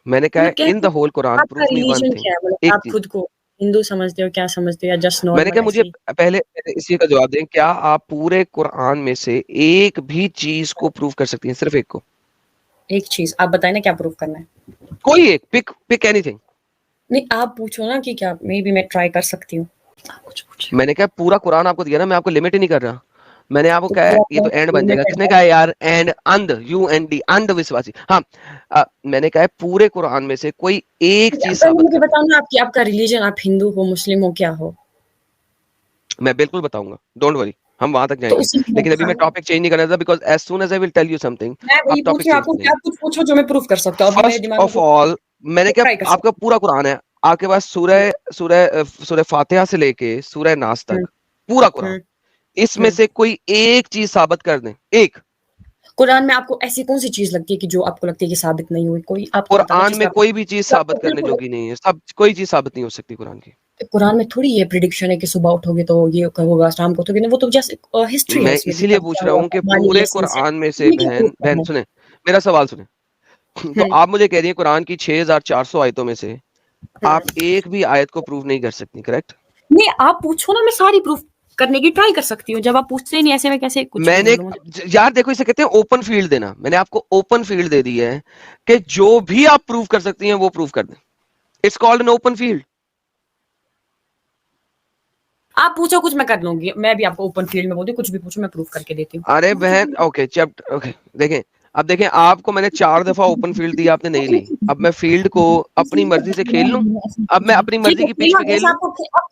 मैंने कहा in the whole Quran prove me one thing. क्या मतलब आप खुद को हिंदू समझते हो, क्या समझते हो, या जस्ट नॉर्मल? मैंने कहा मुझे पहले इसी का जवाब दें, क्या आप पूरे कुरान में से एक भी चीज को प्रूव कर सकती हैं? सिर्फ एक को। एक चीज आप बताएं ना, क्या प्रूव करना है? कोई एक, पिक एनीथिंग। नहीं, आप पूछो ना कि क्या मे बी मैं ट्राई कर सकती हूँ। मैंने कहा पूरा कुरान आपको दिया ना, मैं आपको लिमिट ही नहीं कर रहा। मैंने आपको कहा ये तो एंड बन जाएगा। किसने कहा यार एंड? UND, अंधविश्वासी। हाँ, मैंने कहा पूरे कुरान में से कोई एक चीज साबित मुझे बताओ ना, आपका रिलीजन, आप हिंदू हो, मुस्लिम हो, क्या हो? मैं बिल्कुल बताऊंगा, डोंट वरी, हम वहां तक जाएंगे। लेकिन अभी मैं टॉपिक चेंज नहीं कर रहा था, because as soon as I will tell you something, आप टॉपिक चेंज करेंगे। आप कुछ पूछो जो मैं प्रूफ कर सकता हूं। अभी मेरे दिमाग में फर्स्ट ऑफ ऑल मैंने कहा आपका पूरा कुरान है, आपके पास सूरह फातिहा से लेके सूरह नास तक पूरा कुरान, इसमें से कोई एक चीज साबित कर दें। एक कुरान में आपको ऐसी कौन सी चीज लगती है कि जो आपको लगती है कि साबित नहीं हुई? कोई आप कुरान में कोई भी चीज साबित करने जोगी नहीं है, सब कोई चीज साबित नहीं हो सकती कुरान की। कुरान में थोड़ी ये प्रिडिक्शन है कि सुबह उठोगे तो ये होगा, शाम को उठोगे, वो तो जस्ट हिस्ट्री है। मैं इसीलिए पूछ रहा हूँ कि पूरे कुरान में से बहन सुने मेरा सवाल सुने। तो आप मुझे कह रही हैं कुरान की 6400 आयतों में से आप एक भी आयत को प्रूव नहीं कर सकती, करेक्ट? नहीं, आप पूछो ना, मैं सारी प्रूफ करने की ट्राई कर सकती हूँ। जब आप पूछते ही नहीं ऐसे में कैसे कुछ? मैंने यार देखो, इसे कहते हैं ओपन फील्ड देना। मैंने आपको ओपन फील्ड दे दी है कि जो भी आप प्रूव कर सकती हैं वो प्रूव कर दें। It's called an open field. आप पूछो कुछ, मैं कर लूंगी। मैं भी आपको ओपन फील्ड में बोलती हूँ, कुछ भी पूछो मैं प्रूफ करके देती हूँ। अरे बहन, ओके चैप्टर, ओके देखें, अब देखें, आपको मैंने 4 दफा ओपन फील्ड दी, आपने नहीं ली। अब मैं फील्ड को अपनी मर्जी से खेल लूं? अब मैं अपनी मर्जी की पिच पे खेल लूं?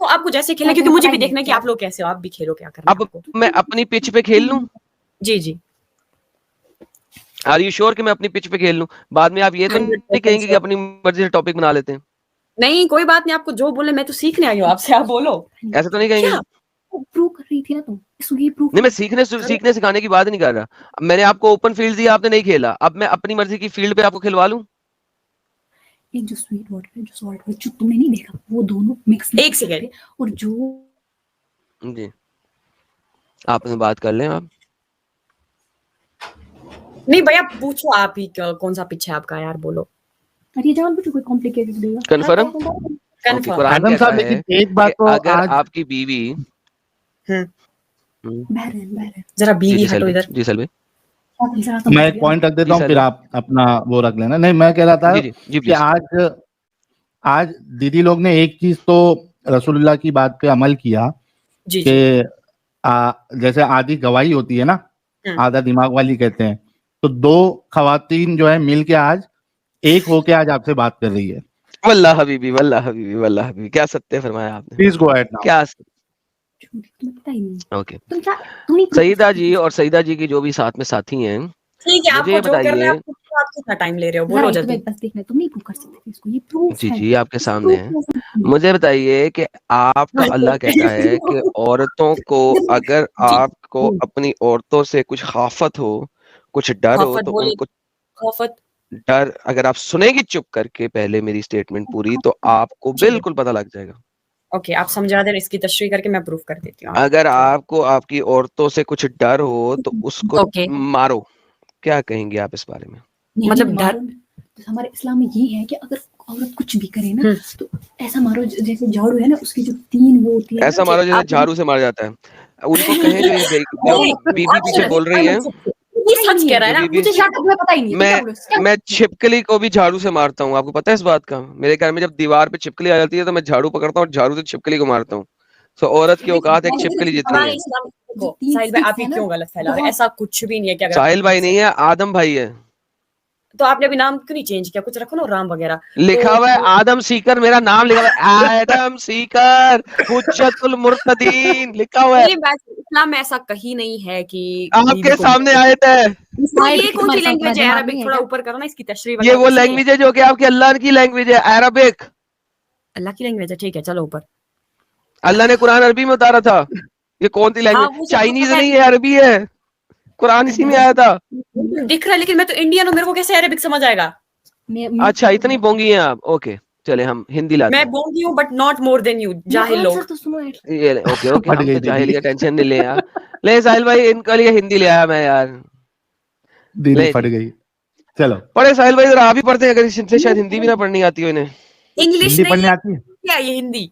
आपको जैसे खेलना, क्योंकि मुझे भी देखना कि आप लोग कैसे हो, आप भी खेलो, क्या करना है अब मैं अपनी पिच पे खेल लूं? जी। आर यू श्योर कि मैं अपनी पिच पे खेल लूं? बाद में आप ये तो नहीं कहेंगे कि अपनी मर्जी से टॉपिक बना लेते हैं? नहीं, कोई बात नहीं, आपको जो बोले, मैं तो सीखने आई हूँ आपसे, आप बोलो। ऐसा तो नहीं कहेंगे? प्रूव कर रही थी ना तुम, इसलिए प्रूव नहीं, मैं सीखने सिखाने की बात नहीं कर रहा। मैंने आपको ओपन फील्ड दिया, आपने नहीं खेला। अब मैं अपनी मर्जी की फील्ड पे आपको खिलवा लूं? एक जो स्वीट वाटर है, जो सॉल्ट वाटर, जो तुमने नहीं देखा, वो दोनों मिक्स एक सेकंड, और जो जी आपने बात कर लें आप। नहीं भैया, पूछो आप ही, कौन सा पिच है आपका यार, बोलो। अरे जान पूछो, कोई कॉम्प्लिकेटेड देगा। कंफर्म? कुरान कहता है एक बात तो अगर आपकी बीवी बहरन जरा बीवी हटो इधर। जी सलवे, मैं एक पॉइंट रख देता हूँ, फिर आप अपना वो रख लेना। नहीं, मैं कह रहा था कि आज दीदी लोग ने एक चीज तो रसूलुल्लाह की बात पे अमल किया कि जैसे आधी गवाही होती है ना, आधा दिमाग वाली कहते हैं, तो 2 खवातीन जो है मिल के आज एक होके आज आपसे बात कर रही है। वल्लाह हबीबी, वल्लाह हबीबी, वल्लाह हबीबी, क्या सत्य फरमाया आपने। Please go ahead now. क्या ओके, सईदा जी और सईदा जी की जो भी साथ में साथी हैं, ठीक है, आपको जो करना है, आप कितना टाइम ले रहे हो, बोलो जल्दी। बस देखना, तुम नहीं प्रूव कर सकते इसको, ये प्रूफ है। जी आपके सामने है। मुझे बताइए कि आपका अल्लाह कहता है कि औरतों को, अगर आपको अपनी औरतों से कुछ खाफत हो, कुछ डर हो, तो उनको डर, अगर आप सुनेगी चुप करके पहले मेरी स्टेटमेंट पूरी, तो आपको बिल्कुल पता लग जाएगा। ओके, आप समझा दें, इसकी तशरीह करके मैं प्रूफ कर देती हूँ। अगर आपको आपकी औरतों से कुछ डर हो तो उसको ओके। मारो, क्या कहेंगे आप इस बारे में? मतलब नहीं, डर- मारो। तो हमारे इस्लाम में ये है कि अगर औरत कुछ भी करे ना तो ऐसा मारो जैसे झाड़ू है ना, उसकी जो तीन वो होती है ऐसा ना, मारो जैसे आप- झाड़ू से मार जाता है। उनको कहें जो ये जो नहीं, बीबी आप पीछे सुनो, बोल रही है, ये सच कह रहा है जो ना, बीबी मुझे क्या तुम्हें पता ही नहीं है, तुम क्या मैं बोल रहे हो? क्या- मैं छिपकली को भी झाड़ू से मारता हूँ, आपको पता है इस बात का? मेरे घर में जब दीवार पे छिपकली आ जाती है तो मैं झाड़ू पकड़ता हूँ और झाड़ू से छिपकली को मारता हूँ। सो औरत की औकात एक छिपकली जितनी हमारे है। इस्लाम में देखो, जो तीन साहिल भाई आप sticks ही है ना, क्यों गलत फैला रहे हैं? बहुत- ऐसा कुछ भी नहीं है कि अगर साहिल भाई नहीं है, आदम भाई है। तो आपने अभी नाम क्यों नहीं चेंज किया? कुछ रखो ना, राम वगैरह। लिखा हुआ है आदम सीकर, मेरा नाम लिखा हुआ है आदम सीकर हुज्जतुल मुर्तदीन लिखा हुआ है। नहीं, इस्लाम में ऐसा कहीं नहीं है कि आपके सामने आए थे। तो ये कौन सी तुम्हारे साथ लैंग्वेज है? दिमाग अरबिक नहीं है थोड़ा क्या? ऊपर करो ना, इसकी तशरीह ये वगैरह वो कुछ नहीं है। लैंग्वेज है जो कि आपके अल्लाह की लैंग्वेज है, अरबिक। अल्लाह की लैंग्वेज है, ठीक है, चलो ऊपर। अल्लाह ने कुरान अरबी में उतारा था। ये कौन सी हाँ, वो लैंग्वेज? सब चाइनीज पता है। नहीं है, अरबी है। कुरान इसी में आया था। दिख रहा है, लेकिन मैं तो इंडियन हूँ, मेरे को कैसे अरबिक समझ आएगा? अच्छा, इतनी बोंगी हैं आप। ओके, चले हम हिंदी लाते मैं हैं। बोंगी हूँ but not more than you, जाहिल लोग। तो सुनो ये ले, ओके ओके, फट हम गई तो दीदी। जाहिल का टेंशन नहीं ले यार। ले साहिल भाई, इनके लिए हिंदी ले आया मैं यार। दीदी ले फट जी। गई। चलो, पढ़े साहिल भाई, जरा आप ही पढ़ते हैं, अगर इनसे शायद हिंदी भी ना पढ़नी आती हो इन्हें। इंग्लिश हिंदी नहीं पढ़ने है, आती है? क्या ये हिंदी?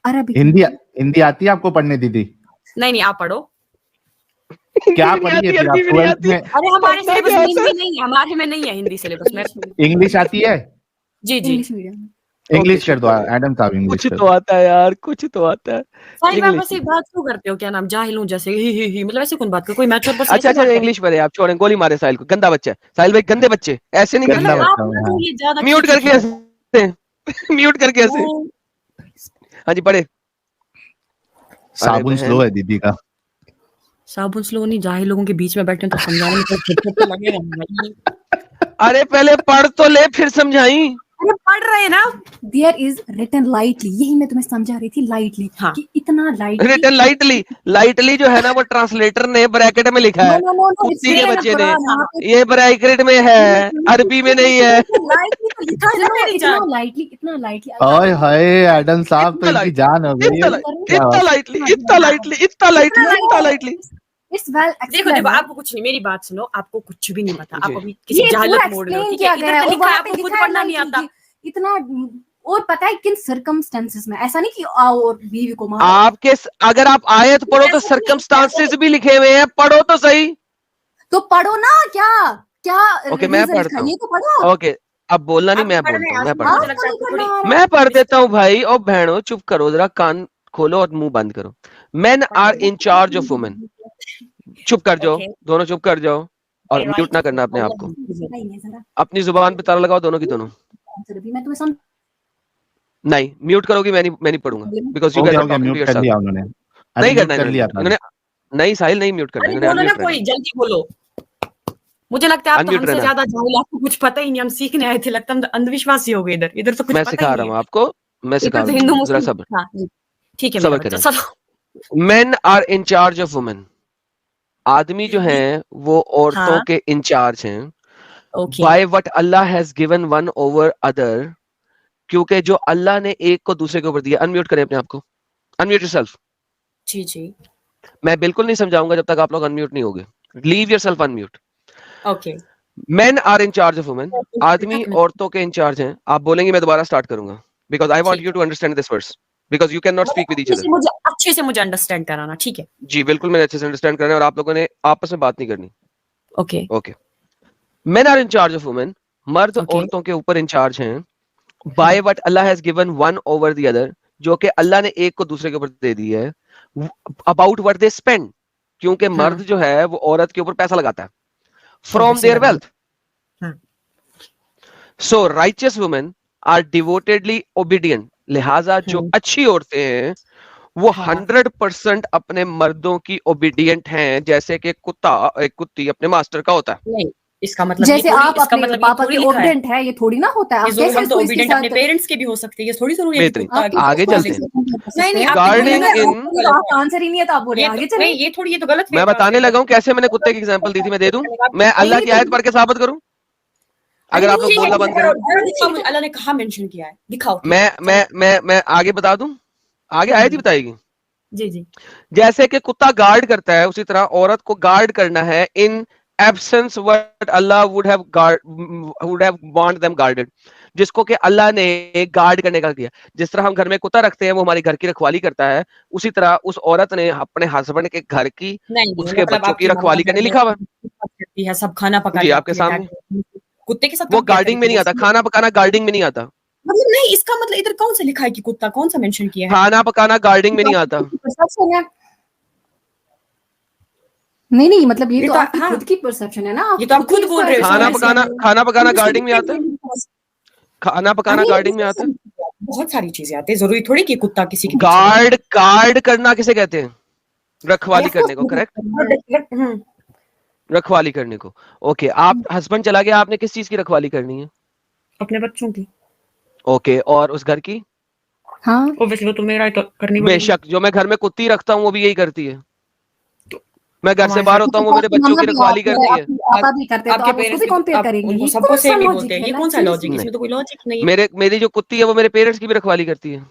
अरबिक हिंदी हिंदी आती है आपको पढ़ने दीदी? नहीं नहीं, आप पढ़ो। क्या हिंदी नहीं पढ़ी है आती, फिर आप अरबी भी नहीं 12th आती। में? अरे हमारे पढ़ना सिलेबस क्या में होता हिंदी है? नहीं है, हमारे में नहीं है हिंदी सिलेबस में। इंग्लिश आती है? जी जी। इंग्लिश मीडियम में। इंग्लिश ओके, कर दो, शुक्र है। एडम साहब इंग्लिश कुछ कर तो दो। आता है यार, कुछ तो आता है। साहिल भाई इंग्लिश वैसे बात क्यों करते हो? क्या नाम, जाहिल हूँ जैसे ही मतलब ऐसे कौन बात कर? कोई मैच्योर पर्सन अच्छा अच्छा, इंग्लिश में आप छोड़ें, गोली मारे साहिल को, गंदा बच्चा है साहिल भाई, गंदे बच्चे ऐसे नहीं गंदा करते मतलब हैं। बच्चा आप हूँ ना हाँ। तो ये ज्यादा म्यूट खींची करके ऐसे म्यूट करके ऐसे। हाँ जी, पढ़े। साबुन बहन। स्लो है दीदी का। साबुन स्लो नहीं, जाहिल लोगों के बीच में बैठे हैं तो समझाने में तो लगेगा भाई। अरे पहले पढ़ तो ले, फिर समझाई। अरे पढ़ रहे हैं ना। देयर इज रिटन लाइटली, यही मैं तुम्हें समझा रही थी, लाइटली हाँ। कि इतना लाइटली। रिटन लाइटली, लाइटली जो है ना वो ट्रांसलेटर ने ब्रैकेट में लिखा है, कुत्ती के बच्चे ने। ये ब्रैकेट में है, अरबी में नहीं है। लाइटली तो लिखा है ना मेरी इतना जान। लाइटली, इतना लाइटली। हाय हाय, एडम साहब तो इतना इनकी lightly, जान हो गई है। क्या इतना बात। लाइटली, इतना लाइटली, इतना लाइटली, इतना लाइटली। इट्स वेल देखो देखो, आपको कुछ नहीं, मेरी बात सुनो, आपको कुछ भी नहीं पता, जी। आप अभी किसी ये पूरा जहालत मोड में हो, एक्सप्लेन ठीक किया है? गया इधर है तो और लिखा है, वहां पे आपको खुद लिखा है पढ़ना नहीं आता। इतना। और पता है किन सर्कमस्टेंसेस में, ऐसा नहीं कि आओ और बीवी को मारो। आपके अगर आप आयत पढ़ो तो ऐसे नहीं, सर्कमस्टांसेस भी लिखे हुए हैं, पढ़ो तो सही। तो पढ़ो ना, क्या क्या ओके, मैं reason पढ़ता लिखा है, हूँ। ये तो पढ़ो। ओके, अब बोलना नहीं, आपको मैं पढ़ना बोलता है, हूँ, मैं आज पढ़ता मुझे हूँ। लगता है आपको थोड़ी मैं पढ़ देता हूँ भाई। और बहनों चुप करो जरा, कान खोलो और मुंह बंद करो। Men are in charge of women. चुप कर जाओ, Okay. दोनों चुप कर जाओ और Okay, म्यूट ना right. करना अपने आप को। नहीं है जरा। अपनी जुबान पे ताला लगाओ दोनों की दोनों। आंसर भी मैं तुम्हें समझ। नहीं, म्यूट करोगी, मैं नहीं पढ़ूंगा, बिकॉज यू हो गाइस गया आर हो गया, टॉकिंग टू म्यूट कर योरसेल्फ। लिया उन्होंने। अरे नहीं म्यूट करना कर लिया इन्होंने, नहीं साहिल नहीं म्यूट करना, अरे इन्होंने बोलो ना, अनम्यूट कोई रहना। जल्दी बोलो। मुझे लगता है आप तो Unmute हमसे रहना। ज्यादा जाहिल, आपको कुछ पता ही नहीं, हम सीखने आए थे, लगता है हम अंधविश्वासी हो गए इधर, इधर तो कुछ मैं पता सिखा ही रहा नहीं हूँ है। आपको, मैं सिखा इधर तो रहा हिंदू हूँ, जरा मुस्लिम। सब्र हाँ जी, ठीक है मेरा सब्र बच्चा, करें। चलो। Men are in charge of women. आदमी जो हैं वो औरतों हाँ। के इंचार्ज हैं। Okay. By what Allah has given one over other, क्योंकि जो अल्लाह ने एक को दूसरे के ऊपर दिया। अनम्यूट करें अपने आप को, अनम्यूट योरसेल्फ। जी जी। मैं बिल्कुल नहीं समझाऊंगा जब तक आप लोग अनम्यूट नहीं होगे। Leave yourself unmute. Okay. Men are in charge of women. आदमी औरतों के इंचार्ज हैं। आप बोलेंगे, मैं दोबारा स्टार्ट करूंगा, बिकॉज आई वांट ठीक you to understand this verse, because you can not speak with each other. अच्छे से मुझे अंडरस्टैंड कराना, ठीक है? जी बिल्कुल, मैंने अच्छे से अंडरस्टैंड करना है और आप लोगों ने आपस में बात नहीं करनी। Okay. Okay. Men are in charge of women. मर्द Okay. औरतों के ऊपर इंचार्ज हैं by what Allah has given one over the other, जो कि अल्लाह ने एक को दूसरे के ऊपर दे दी है। अबाउट व्हाट दे स्पेंड, क्योंकि मर्द जो है वो औरत के ऊपर पैसा लगाता है, from their wealth. So righteous women are devotedly obedient. लिहाजा जो अच्छी औरतें हैं वो 100% अपने मर्दों की ओबीडियंट हैं, जैसे कि कुत्ता एक कुत्ती अपने मास्टर का होता है। नहीं, इसका मतलब जैसे ये थोड़ी, आप इसका अपने मतलब पापा ये के थोड़ी लिखा है। ओबीडिएंट है, ये थोड़ी ना होता है। ये आप जरूर कैसे हम तो इसको इसके ओबीडिएंट अपने साथ पेरेंट्स के भी हो सकते हैं, ये थोड़ी जरूरी है कि बेहतरीन। कुत्ता आप आगे इसको चलते इसके हैं। साथ नहीं नहीं, सकते आप हैं। Guarding बोलेंगे in- गलत आप आंसर ही नहीं है तो आप बोल रहे हैं, आगे चलिए। नहीं, ये थोड़ी, ये तो गलत मैं बताने लगा हूं कैसे मैंने कुत्ते की एग्जांपल दी थी, मैं दे दूं? मैं अल्लाह की आयत पढ़ के साबित करूं? अगर आप लोग बोलना बंद करें, दिखाओ, मुझे अल्लाह ने कहा मेंशन किया है, दिखाओ। मैं आगे बता दूं? आगे आयत ही बताएगी। जी जी जैसे कि कुत्ता गार्ड करता है उसी तरह औरत को गार्ड करना है in absence what Allah would have want them guarded, जिसको कि अल्लाह ने गार्ड करने का किया। जिस तरह हम घर में कुत्ता रखते हैं वो हमारी घर की रखवाली करता है, उसी तरह उस औरत ने अपने हस्बैंड के घर की, नहीं उसके मतलब बच्चों की आपकी रखवाली करने लिखा हुआ है। करती है, सब खाना पका जी के आपके आपके लिए सामने। बैठ के। कुत्ते के साथ वो कब किया गार्डिंग में तरीके नहीं आता, से? खाना पकाना गार्डिंग में नहीं आता, मतलब नहीं, इसका मतलब इधर कौन सा लिखा है कि कुत्ता, कौन सा मेंशन किया है? खाना पकाना गार्डिंग में नहीं आता। परसेप्शन है। नहीं नहीं, मतलब ये ये तो तो आपकी हाँ। खुद की परसेप्शन है ना। ये तो आप खुद बोल रहे हो, खाना समझ पकाना, गए। खाना पकाना हम तो गार्डिंग में आता है, खाना पकाना अरे, गार्डिंग में आता है। बहुत सारी चीजें आती है, जरूरी थोड़ी कि कुत्ता किसी की गार्ड करना किसे कहते हैं? रखवाली करने को, करेक्ट, हम्म, रखवाली करने को। ओके, आप हस्बैंड चला गया, आपने किस चीज की रखवाली करनी है? अपने बच्चों की। ओके, और उस घर की? हाँ, ऑब्वियसली वो तो मेरा है, तो करनी पड़ेगी। बेशक, जो मैं घर में कुत्ती रखता हूँ वो भी यही करती है। मैं घर से हमारे बाहर साथ- होता हूँ वो मेरे बच्चों की रखवाली करती है। पापा भी करते हैं, तो आपके आप उसको पेरेंट्स भी कंपेयर करेंगे? उनको ये सबको कौन सा सेम ही लॉजिक बोलते हैं, है? ये कौन सा लॉजिक है? इसमें तो कोई लॉजिक नहीं है। मेरी जो कुत्ती है वो मेरे पेरेंट्स की भी रखवाली करती है।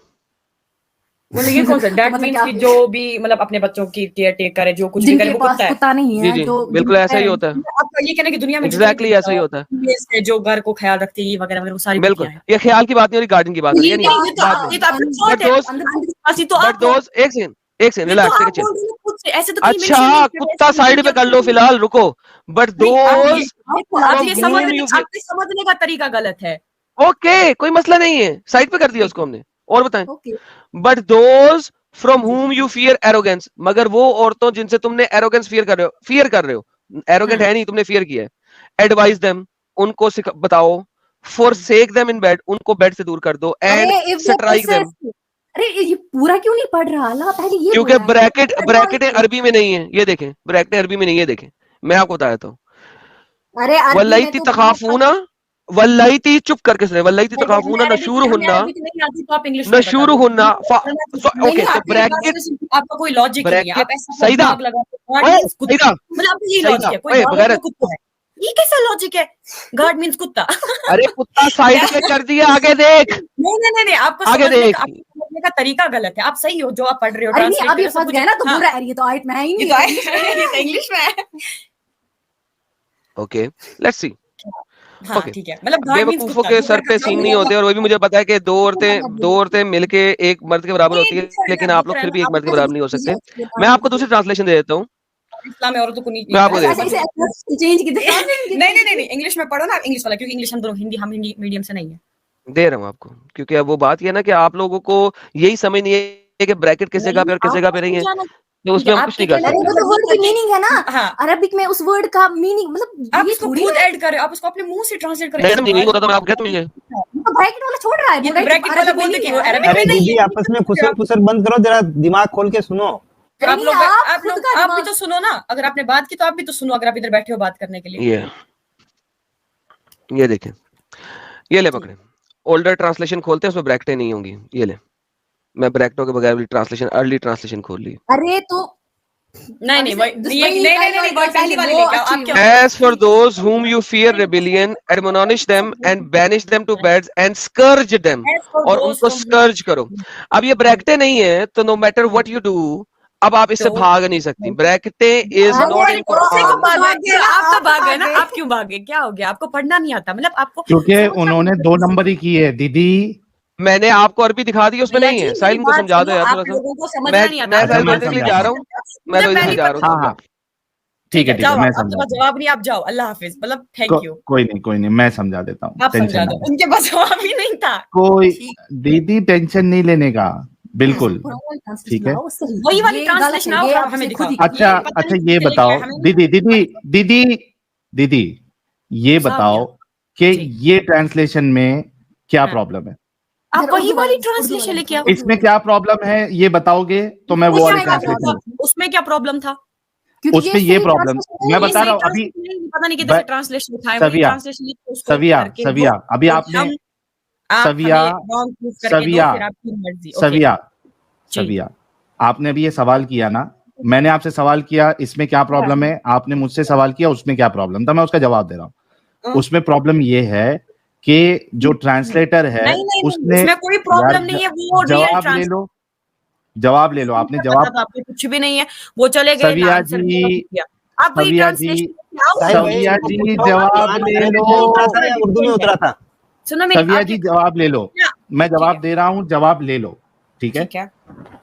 मतलब ये कौन सा दैट मतलब मींस क्या? कि जो भी मतलब अपने बच्चों की केयर टेक करे, जो कुछ भी जिनके करे, वो पास कुत्ता है। कुत्ता नहीं जी है, जी, जो बिल्कुल जिनके ऐसा ही parents- होता है, आपका ये कहना कि दुनिया में एग्जैक्टली ऐसा ही होता है। है जो घर को ख्याल रखती है, ये वगैरह वगैरह, वो सारी बिल्कुल, कुत्तियां हैं। ये ख्याल की बात नहीं हो रही, गार्डन की बात हो रही है। नहीं, ये तो बाद में, ये तो आपका But थॉट है। दोस्त- अंदर तो बट आप हो। दोस्त एक सेकंड ये तो रिलैक्स, आप टेक बोल रहे हो खुद से, ऐसे तो कहीं मेंशन अच्छा, नहीं किया, कुत्ता ऐसे साइड पे कर लो फिलहाल, रुको। बट नहीं, दोस्त आपके from whom you feel- आपके समझने का तरीका गलत है। ओके, कोई मसला नहीं है, साइड पे कर दिया उसको हमने। और बताएं, Okay. बट दोस्त from whom you fear arrogance, मगर वो औरतों जिनसे तुमने एरोगेंस फियर कर रहे हो, एरोगेंट है नहीं, तुमने फियर किया है। एडवाइस देम, उनको बताओ। forsake them in bed, उनको बेड से दूर कर दो। एंड अरे, if they strike them, possess- अरे ये पूरा क्यों नहीं पढ़ रहा? अल्लाह पहले ये क्योंकि बोला है। ब्रैकेटें अरबी में नहीं है, ये देखें, ब्रैकेटें अरबी में नहीं है, देखें मैं आपको बता देता हूँ। अरे अरबी में वल्लैती तो तखाफूना, वल्लैती चुप करके सुने, वल्लैती तखाफूना नशूरुहुन्ना, आप इंग्लिश नशूरुहुन्ना ओके, तो ब्रैकेट ब्रैकेट आपका कोई लॉजिक नहीं है। ब्रैकेट आप ऐसा सईदा, दिमाग लगा के God ओए means कुत्ता, सईदा, मतलब आपका ये सईदा, लॉजिक है, कोई ओए God बगैर, है, कुत्ता है। ये कैसा लॉजिक है? गॉड मींस कुत्ता। अरे कुत्ता साइड पे कर दिया, आगे देख, नहीं, आपको आगे समझने का, देख। आपको समझने का तरीका गलत है। आप सही हो जो आप पढ़ रहे हो, अरे नहीं, ट्रांसलेट अब ये कर रहे हो, सब फंस कुछ गया ना, तो हाँ, पूरा ये तो आयत में है ही ये नहीं। तो ये तो इंग्लिश में है। Okay, let's see. हाँ ओके, ठीक है, मतलब God means बेवकूफों कुत्ता। के सर पे सींग नहीं होते, और वो भी मुझे पता है कि दो औरतें मिलके एक मर्द के बराबर होती है, लेकिन आप लोग फिर भी एक मर्द के बराबर नहीं हो सकते। मैं आपको दूसरी ट्रांसलेशन दे देता हूँ, इस्लाम में औरतों को नहीं, मैं आपको दे ऐसे देता हूँ। ऐसे चेंज की नहीं, इंग्लिश में पढ़ो ना, इंग्लिश वाला, क्योंकि इंग्लिश हम दोनों हम हिंदी मीडियम से नहीं है। दे रहा हूँ आपको, क्योंकि अब वो बात ये है ना कि आप लोगों को यही समझ नहीं है कि ब्रैकेट किस जगह पे और किस जगह पे नहीं है, तो उसमें हम कुछ नहीं कर अरे वो सकते। तो वर्ड की मीनिंग है ना। हाँ, अरबिक में उस वर्ड का मीनिंग मतलब आप ये इसको थोड़ी खुद ना। ऐड करें, आप उसको अपने मुंह से ट्रांसलेट करें। मैडम नहीं होता तो मैं आपको कहता हूँ ये। तो ब्रैकेट वाला छोड़ रहा है, ये बोल रहा है कि ब्रैकेट वाला अरबिक में बोलते नहीं कि है। वो अरबिक अरे में नहीं दीदी, है। आपस में खुसर पुसर बंद करो, जरा दिमाग खोल के सुनो। तो आप लोग आप खुद का आप भी दिमाग- तो सुनो ना, अगर आपने बात की तो आप भी तो सुनो, अगर आप इधर बैठे हो बात करने के लिए। ये देखें, ये ले पकड़े, ओल्डर ट्रांसलेशन खोलते हैं, उसमें ब्रैकेटें नहीं होंगी। ये ले, मैं ब्रैकेटों के बगैर ट्रांसलेशन, अर्ली ट्रांसलेशन खोल ली। अरे तो नहीं नहीं, पहली वाली लेके आओ, आप क्या As for those whom you fear rebellion, admonish them and banish them to beds and scourge them, और उनको स्कर्ज करो। अब ये ब्रैकेटें नहीं है, तो no matter what you do, अब आप इससे भाग नहीं सकती। ब्रैकेटें इज नॉट इन कुरान। आप तो भाग गए ना, आप क्यों भागे? क्या हो गया? आपको पढ़ना नहीं आता, मतलब आपको, क्योंकि उन्होंने 2 नंबर ही की है दीदी। मैंने आपको अरबी दिखा दी, उसमें नहीं है। साहिल को समझा दो यार थोड़ा सा। लोगों को समझना नहीं आता। मैं साहिल मैं को इसलिए जा रहा हूँ, मैं तो इसलिए जा रहा हूँ। हाँ हाँ, ठीक है जाओ, मैं आपके समझा पास जवाब नहीं, आप जाओ, अल्लाह हाफिज, मतलब थैंक यू। कोई नहीं, मैं समझा देता हूँ, आप समझा टेंशन दो, नहीं। उनके पास जवाब ही नहीं था। कोई दीदी टेंशन नहीं लेने का, बिल्कुल ठीक है। वही वाली ट्रांसलेशन आओ, आप हमें दिखाओ। अच्छा ये बताओ दीदी ये बताओ कि ये ट्रांसलेशन में क्या प्रॉब्लम है? आप वही वाली ट्रांसलेशन लेके आओ। इसमें क्या प्रॉब्लम है ये बताओगे तो मैं वो वाली ट्रांसलेशन। उसमें क्या प्रॉब्लम था? उसमें ये प्रॉब्लम मैं बता रहा हूँ अभी। पता नहीं किधर से ट्रांसलेशन लिखा है, वही ट्रांसलेशन लिख उसको करके सविया अभी आपने सविया आपने अभी ये सवाल किया ना, मैंने आपसे सवाल किया इसमें क्या प्रॉब्लम है, आपने मुझसे सवाल किया उसमें क्या प्रॉब्लम था, मैं उसका जवाब दे रहा हूँ। उसमें प्रॉब्लम ये है कि जो ट्रांसलेटर है उसने कोई प्रॉब्लम नहीं है, वो रियल जवाब ले लो। जवाब ले लो, आपने पता जवाब। था आपको कुछ भी नहीं है, वो चले गए ना सविया आंसर जी, किया। आप वही सविया जी, ट्रांसलेशन सविया जी जवाब ले लो। उतरा था या उर्दू में उतरा था? सुनो मेरी सविया आपके जी जवाब ले लो, मैं ठीक जवाब है। दे रहा हूँ, जवाब ले लो, ठीक है? ठीक है,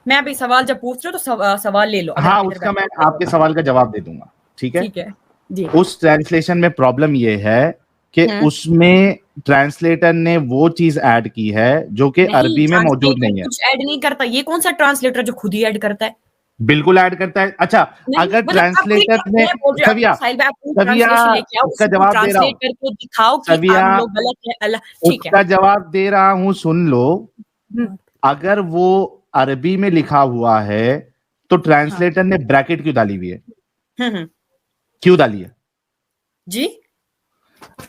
मैं अभी सवाल जब पूछ रही हूँ तो सवाल ले लो। अगर हाँ, आप इधर उसका मैं बैठे आपके सवाल का जवाब दे दूंगा, ठीक है? ठीक है जी। उस ट्रांसलेशन में प्रॉब्लम ये है कि उसमें ट्रांसलेटर ने वो चीज ऐड की है जो कि नहीं, अरबी में मौजूद ट्रांसलेटर नहीं है। कुछ ऐड नहीं करता। ये कौन सा ट्रांसलेटर जो खुद ही ऐड करता है? बिल्कुल ऐड करता है। अच्छा, नहीं, अगर मतलब आप वही ट्रांसलेटर ने, मैं बोल रही हूँ, सविया, आपको साहिल भाई, आप कोई सविया, ट्रांसलेशन लेके आओ, उसका उसको जवाब दे रहा ट्रांसलेट हूँ, करके दिखाओ कि सविया, हम लोग गलत है। अल्लाह, ठीक है। उसका जवाब दे रहा हूं, सुन लो। हम्म, अगर वो अरबी में लिखा हुआ है तो ट्रांसलेटर ने ब्रैकेट क्यों डाली हुई है? हम्म, क्यों डाली है? जी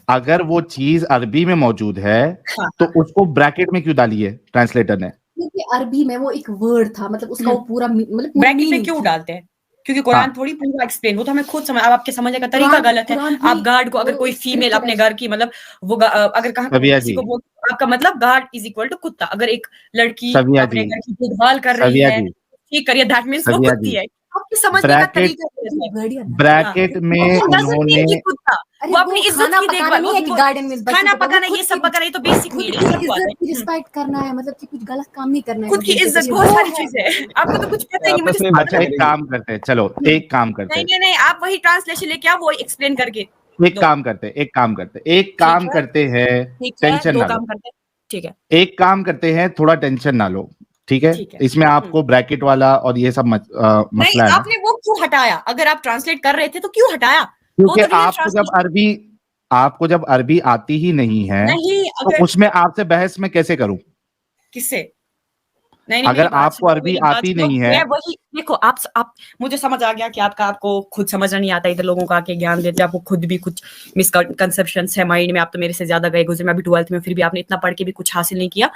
अगर वो चीज अरबी में मौजूद है हाँ, तो उसको ब्रैकेट में क्यों डाली है ट्रांसलेटर ने? क्योंकि अरबी में वो एक वर्ड था, मतलब उसका वो पूरा मतलब पूरा ब्रैकेट में meaning क्यों था। डालते हैं? क्योंकि कुरान हाँ, थोड़ी पूरा एक्सप्लेन, वो तो हमें खुद समझ, अब आपके समझने का तरीका कुरान गलत है। कुरान आप भी गार्ड को, अगर वो कोई फीमेल अपने characterized- घर की, मतलब वो अगर कहा सविया किसी जी, को बोल, आपका मतलब गार्ड इज इक्वल टू कुत्ता। अगर एक लड़की सविया अपने जी, घर की देखभाल कर रही सविया है, जी, ठीक करिए, दैट मीन्स वो सविया कुत्ती जी, है। आपके समझने का ब्रैकेट, तरीका गलत है। बढ़िया ना। ब्रैकेट में वो doesn't mean कि उन्होंने, कुत्ता, अरे वो अपनी इज्जत खाना की पकाना देखभाल, नहीं है कि गार्डन में बच्चों खाना को पकाना, खुद ये सब की- पकाना, ये तो बेसिक खुद नीड है, की सिंपल बात इज्जत की है। रिस्पेक्ट करना है, मतलब कि कुछ गलत काम नहीं करना है। खुद जब की दिन के इज्जत पीछे बहुत वो सारी है। चीजें है, आपको तो कुछ पता ही नहीं, मुझे आपस में सब अच्छा बातें एक पता है। काम करते हैं, चलो एक काम करते नहीं हैं, नहीं नहीं, आप वही ट्रांसलेशन लेके आओ, वो एक्सप्लेन करके एक दो। काम करते हैं, एक काम करते हैं, एक ठीक काम है, करते हैं, ठीक है, टेंशन दो ना लो, काम करते हैं। ठीक है, एक काम करते हैं, थोड़ा टेंशन ना लो, ठीक है? ठीक है। इसमें आपको ब्रैकेट वाला और ये सब नहीं, मसला है ना, आपने वो क्यों हटाया? अगर आप ट्रांसलेट कर रहे थे तो क्यों हटाया? वो क्योंकि तो रियल ट्रांसलेशन आपको जब अरबी आती ही नहीं है नहीं। तो अगर उसमें आपसे बहस में कैसे करूं? किससे? नहीं नहीं, अगर मेरी बात आपको सुनो, अरबी मेरी बात आती सुनो। नहीं है, मैं वही देखो, आप मुझे समझ आ गया कि आपको खुद समझना नहीं आता, इधर लोगों का आके ज्ञान देते, आपको खुद भी कुछ मिसकंसेप्शंस है माइंड में। आप तो मेरे से ज्यादा गए गुजरे, मैं अभी 12th में, फिर भी आपने इतना पढ़ के भी कुछ हासिल नहीं किया।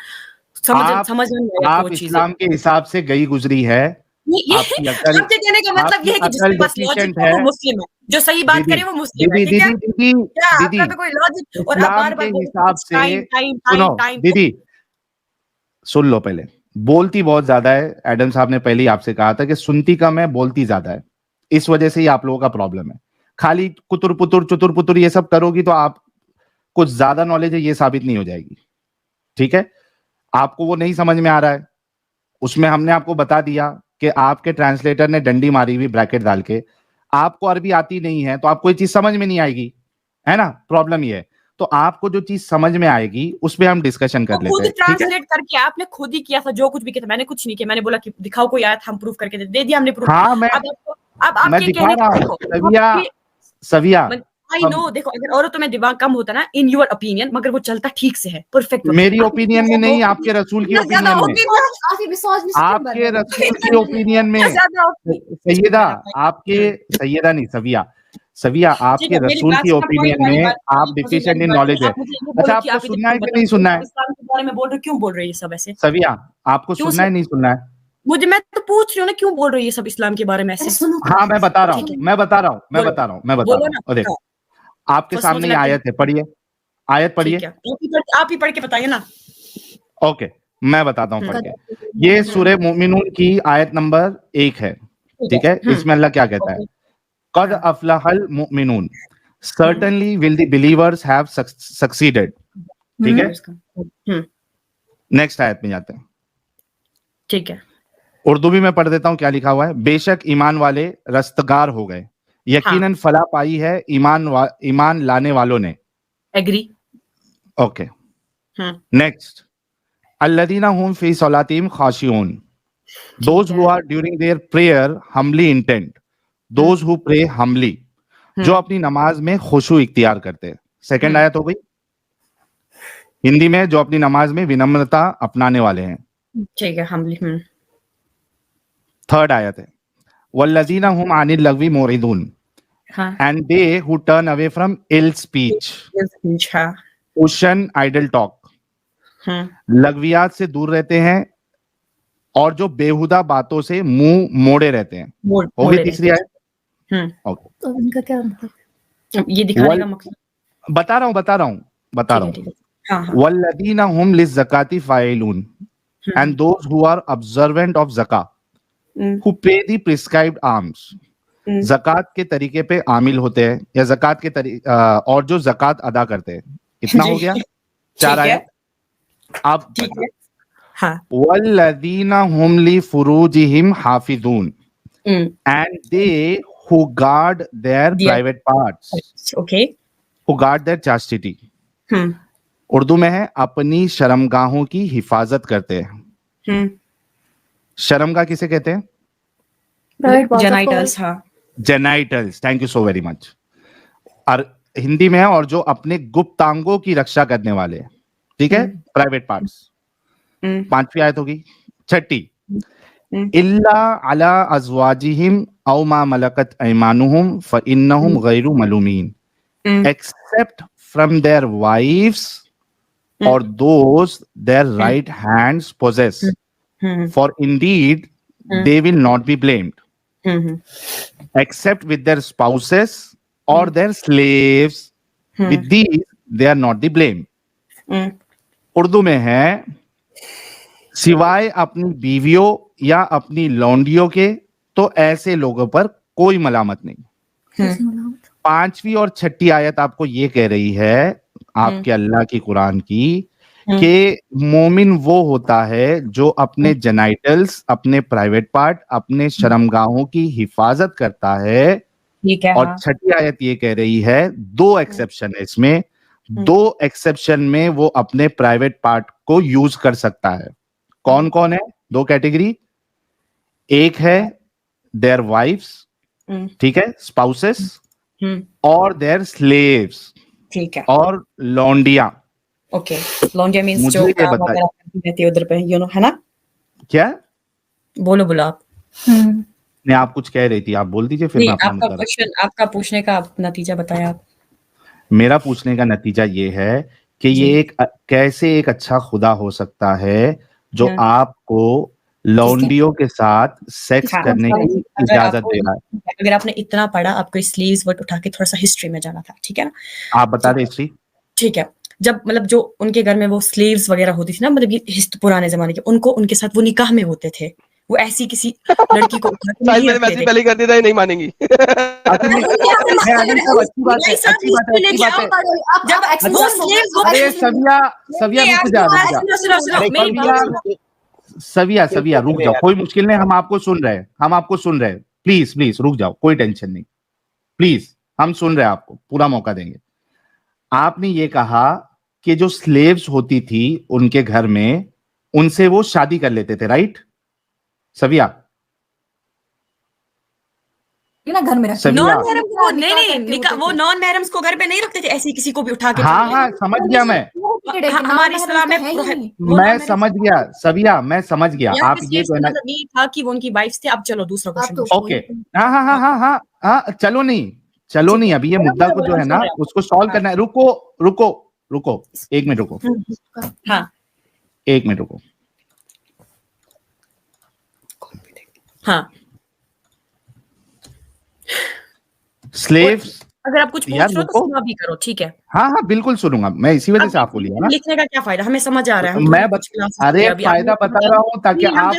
समझ नहीं आया आपको वो आप चीजें। इस्लाम के हिसाब से गई गुजरी है, ये आपकी अकल, आपके कहने का मतलब ये है कि अकल जिसके पास लॉजिक डिफिशिएंट है है। वो मुस्लिम है, जो सही बात दीदी, करे वो मुस्लिम है, दीदी, ठीक है? दीदी, दीदी, क्या दीदी, आपका तो कोई लॉजिक, और आप इस्लाम बार के बार बोल रहे हिसाब से, टाइम टाइम सुनो टाइम टाइम। दीदी, सुन लो, पहले बोलती बहुत ज्यादा है। एडम साहब ने पहले ही आपसे कहा था कि सुनती कम है, बोलती ज्यादा है। इस वजह से ही आप लोगों का प्रॉब्लम है। खाली कुतुर पुतुर चुतुर पुतुर ये सब करोगी तो आप कुछ ज्यादा नॉलेज है ये साबित नहीं हो जाएगी, ठीक है? आपको वो नहीं समझ में आ रहा है, उसमें हमने आपको बता दिया कि आपके ट्रांसलेटर ने डंडी मारी हुई ब्रैकेट डाल के। आपको अरबी आती नहीं है तो आपको कोई चीज समझ में नहीं आएगी, है ना? प्रॉब्लम ये है। तो आपको जो चीज समझ में आएगी उस पर हम डिस्कशन तो कर लेते खुद हैं, ठीक है? ट्रांसलेट करके आपने खुद ही किया था, जो कुछ भी किया था। मैंने कुछ नहीं किया, मैंने बोला कि दिखाओ कोई आयत, हम प्रूफ करके दे दिया हमने प्रूफ। हाँ, मैं अब आपके दिखा कहने रहा का हूँ देखो, सविया, सविया, आई नो, देखो अगर औरतों में दिमाग कम होता ना, इन योर ओपिनियन, मगर वो चलता ठीक से है, परफेक्ट। मेरी ओपिनियन में नहीं, आपके रसूल की ओपिनियन में, काफी मिसोजिनिस्टिक आपके बन रहे रसूल की ओपिनियन में। सैयदा, आपके सैयदा नहीं, सविया, सविया, आपके रसूल की ओपिनियन में आप डिफिशिएंट इन नॉलेज है। अच्छा, आपको सुनना है कि नहीं सुनना है? इस्लाम के बारे में बोल रहे हो, क्यों बोल रहे हैं ये सब ऐसे? सविया, आपको क्यों सुनना है नहीं सुनना है? मुझे, मैं तो पूछ रही हूँ ना, क्यों बोल रही है ये सब इस्लाम के बारे में ऐसे? सुनो हाँ, मैं बता रहा हूँ, ठीक है। मैं बता रहा हूँ, मैं बोलो, बता रहा हूँ, मैं बता बोलो रहा ना। हूँ। और देखो, आपके बस सामने मुझे ये लगता है- आयत है, पढ़िए, आयत पढ़िए। ठीक है, आप ही पढ़ के बताइए ना। ओके, मैं बताता हूँ पढ़ के। ये सूरह मोमिनून की आयत नंबर 1 है, ठीक है? इसमें अल्लाह क्या कहता है? कद अफलहल मुमिनून, certainly will the believers have succeeded, ठीक है? नेक्स्ट आयत में जाते हैं, ठीक है। उर्दू भी मैं पढ़ देता हूं क्या लिखा हुआ है। बेशक ईमान वाले रस्तगार हो गए, यकीनन फलाह पाई है ईमान लाने वालों ने। एग्री। ओके, नेक्स्ट, अल्लदीना हुम फी सलातिहिम खाशिऊन, those who are during their prayer humbly intent, those who pray humbly, जो अपनी नमाज में खुशू इख्तियार करते हैं। सेकंड आयत हो गई हिंदी में, जो अपनी नमाज में विनम्रता अपनाने वाले हैं। ठीक है, हम्बली। थर्ड आयत है, वल्लज़ीना हुम अनिल लग़वी मुरिदून, and they who turn away from ill speech, ocean idle talk, लग़वियात से दूर रहते हैं और जो बेहुदा बातों से मुंह मोड़े रहते हैं। हो गई तीसरी आयत। तो इनका क्या मतलब? ये दिखाने का मकसद बता रहा हूँ। हाँ। वल्लज़ीना हुम लिज़्ज़काति फ़ाइलून, and those who are observant of zakah, who pay the prescribed alms. ज़कात के तरीके पे आमिल होते हैं या ज़कात के और जो ज़कात अदा करते हैं। इतना हो गया, 4 आयत। अब ठीक है, हाँ, वल्लज़ीना हुम ली फुरूजिहिम हाफिज़ून, and they who guard their private parts, okay, who guard their chastity. हम्म, उर्दू में है अपनी शर्मगाहों की हिफाजत करते हैं। शर्मगाह किसे कहते हैं? जेनाइटल्स, हाँ, genitals, thank you so very much. और हिंदी में है और जो अपने गुप्तांगों की रक्षा करने वाले हैं, ठीक है, प्राइवेट पार्ट्स। 5वीं आयत होगी। 6ठी, इल्ला अला अज़वाजिहिम औ मा मलकत ऐमानुहुम फइन्नहुम गैरु मलूमीन, except from their wives or those their right hands possess, for indeed they will not be blamed, except with their spouses or their slaves, with these they are not the blame. Urdu में है सिवाय अपनी बीवियों या अपनी लौंडियों के तो ऐसे लोगों पर कोई मलामत नहीं। 5वीं और 6ठी आयत आपको ये कह रही है, आपके अल्लाह की कुरान की, कि मोमिन वो होता है जो अपने जेनाइटल्स, अपने प्राइवेट पार्ट, अपने शर्मगाहों की हिफाजत करता है। ठीक है, और हाँ, 6ठी आयत ये कह रही है, 2 एक्सेप्शन है इसमें, 2 एक्सेप्शन में वो अपने प्राइवेट पार्ट को यूज कर सकता है। कौन कौन है 2 कैटेगरी? एक है देयर वाइफ्स, ठीक है, स्पाउसेस, और देयर स्लेव्स, ठीक है, और लौंडिया। ओके, लॉन्ड्री मींस मुझे जो ये काम बताइए। वगैरह करती रहती है उधर पे, यू नो, है ना? क्या बोलो आप। नहीं, आप कुछ कह रही थी, आप बोल दीजिए, फिर नहीं, मैं अपना आपका मुद्दा क्वेश्चन, आपका पूछने का नतीजा बताया आप। मेरा पूछने का नतीजा ये है कि ये कैसे एक अच्छा खुदा हो सकता है जो आपको लौंडियों के साथ सेक्स हाँ, करने की इजाजत दे रहा है। अगर आपने इतना पढ़ा, आपको स्लीव्स वर्ड उठा के थोड़ा सा हिस्ट्री में जाना था, ठीक है ना? आप बता दें हिस्ट्री। ठीक है, जब मतलब जो उनके घर में वो स्लीव्स वगैरह होती थी ना, मतलब ये पुराने जमाने के, उनको उनके साथ वो निकाह में होते थे, वो ऐसी किसी लड़की को उठा के साहिल नहीं मैंने रखते मैसेज थे। पहले ही कर दिया था, ये नहीं मानेंगी। अच्छी बात है, अच्छी बात है, अच्छी बात है। जब वो स्लीव्स वो अरे सविया, सविया रुक जा, सुनो, मेरी बात सविया, सविया रुक जाओ, कोई मुश्किल नहीं, हम आपको सुन रहे हैं, हम आपको सुन रहे हैं। प्लीज प्लीज रुक जाओ, कोई टेंशन नहीं, प्लीज, हम सुन रहे हैं, आपको पूरा मौका देंगे। आपने ये कहा कि जो स्लेव्स होती थी उनके घर में, उनसे वो शादी कर लेते थे, राइट सविया? ना घर में रखते सविया, नॉन महरम को नहीं, वो नॉन महरम्स को घर पे नहीं रखते थे, ऐसी किसी को भी उठा के। हाँ हाँ समझ गया मैं, हमारे इस्लाम में मैं समझ गया सविया, मैं समझ गया। आप ये कहना नहीं था कि वो उनकी वाइफ्स थे। अब चलो दूसरा क्वेश्चन। ओके, हाँ हाँ हाँ हाँ हाँ हाँ, चलो नहीं, अभी ये मुद्दा को जो है ना उसको सॉल्व करना है। रुको रुको रुको, 1 मिनट रुको, हाँ 1 मिनट रुको। हाँ, स्लेव्स, अगर आप कुछ पूछ यार रहे हो रुको। तो सुना भी करो, ठीक है? हाँ हाँ बिल्कुल सुनूंगा मैं, इसी वजह से आपको लिया ना। लिखने का क्या फायदा, हमें समझ आ रहा है। मैं अरे फायदा बता रहा हूँ ताकि आप,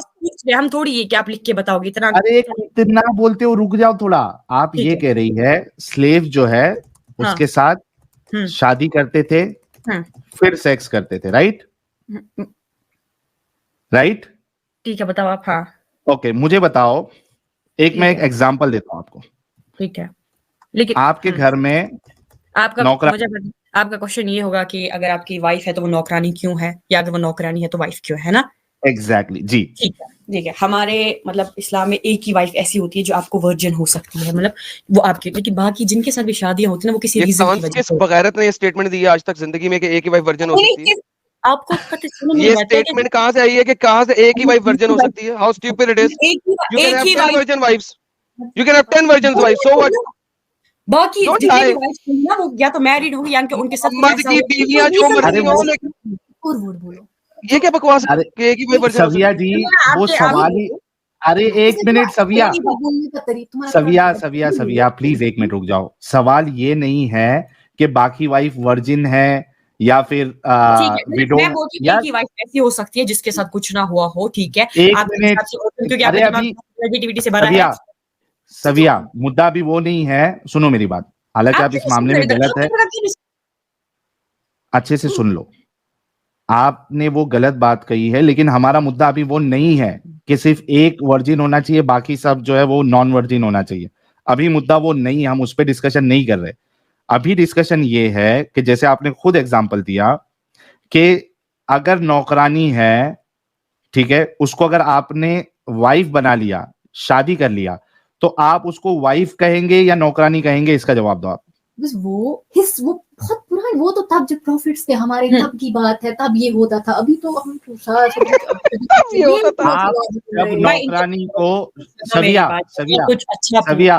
हम थोड़ी ये कि आप लिख के बताओगे इतना। अरे इतना बोलते हो, रुक जाओ थोड़ा। आप ये कह रही है स्लेव जो है उसके साथ शादी करते थे, फिर सेक्स करते थे, राइट? राइट, ठीक है, बताओ आप। हाँ ओके, मुझे बताओ, मैं एक एग्जांपल देता हूँ आपको। ठीक है, लेकिन आपके घर में आपका नौकरानी, आपका क्वेश्चन ये होगा कि अगर आपकी वाइफ है तो वो नौकरानी क्यों है, या अगर वो नौकरानी है तो वाइफ क्यों है ना? एग्जैक्टली जी, ठीक है, ठीक है। हमारे मतलब इस्लाम में एक ही वाइफ ऐसी होती है जो आपको वर्जिन हो सकती है, मतलब वो आपकी, लेकिन बाकी जिनके साथ भी शादियां होती है ना, वो किसी रीजन की वजह से। बगैरत ने ये स्टेटमेंट दी है आज तक जिंदगी में कि एक ही वाइफ वर्जिन हो सकती है। आपको पता सुनो, ये स्टेटमेंट कहाँ से आई है कि कहाँ से एक ही वाइफ वर्जिन हो सकती है? How stupid it is. You can have 10 virgin wives, you can have 10 virgin wives, so what? बाकी जितनी भी वाइफ्स होंगी ना, वो या तो मैरिड होंगी या उनके साथ मर्द की बीवियां जो मर्जी हो, लेकिन और वोट बोलो। ये क्या बकवास है कि एक ही वाइफ वर्जिन हो सकती है? सविया जी वो सवाल ही, अरे 1 मिनट सविया, सविया प्लीज 1 मिनट रुक जाओ। सवाल ये नहीं है कि बाकी वाइफ वर्जिन है या फिर ठीक है, विडो, मैं बोलती हूँ या कि वाइफ ऐसी हो सकती है जिसके साथ कुछ ना हुआ हो, ठीक है, एक आपके मिनट, हिसाब से क्योंकि अरे आपका अभी दिमाग नेगेटिविटी से भरा है। सविया, सविया मुद्दा भी वो नहीं है, सुनो मेरी बात, हालांकि आप आप इस क्यों नहीं सुन मामले रहे में इधर? गलत है, आप क्यों नहीं अच्छे से सुन लो। आपने वो गलत बात कही है, लेकिन हमारा मुद्दा अभी वो नहीं है कि सिर्फ एक वर्जिन होना चाहिए, बाकी सब जो है वो नॉन वर्जिन होना चाहिए। अभी मुद्दा वो नहीं है, हम उस पर डिस्कशन नहीं कर रहे। अभी डिस्कशन ये है कि जैसे आपने खुद एग्जांपल दिया कि अगर नौकरानी है, ठीक है, उसको अगर आपने वाइफ बना लिया, शादी कर लिया, तो आप उसको वाइफ कहेंगे या नौकरानी कहेंगे? इसका जवाब दो आप। बस वो बहुत पुराना, वो तो तब जब प्रॉफिट्स थे हमारे, तब की बात है, तब ये होता था। अभी तो हम तो सारा तब ये होता था। आप जब भाई, नौकरानी को, सुनो मेरी सविया, बात, सविया, कुछ अच्छा सविया,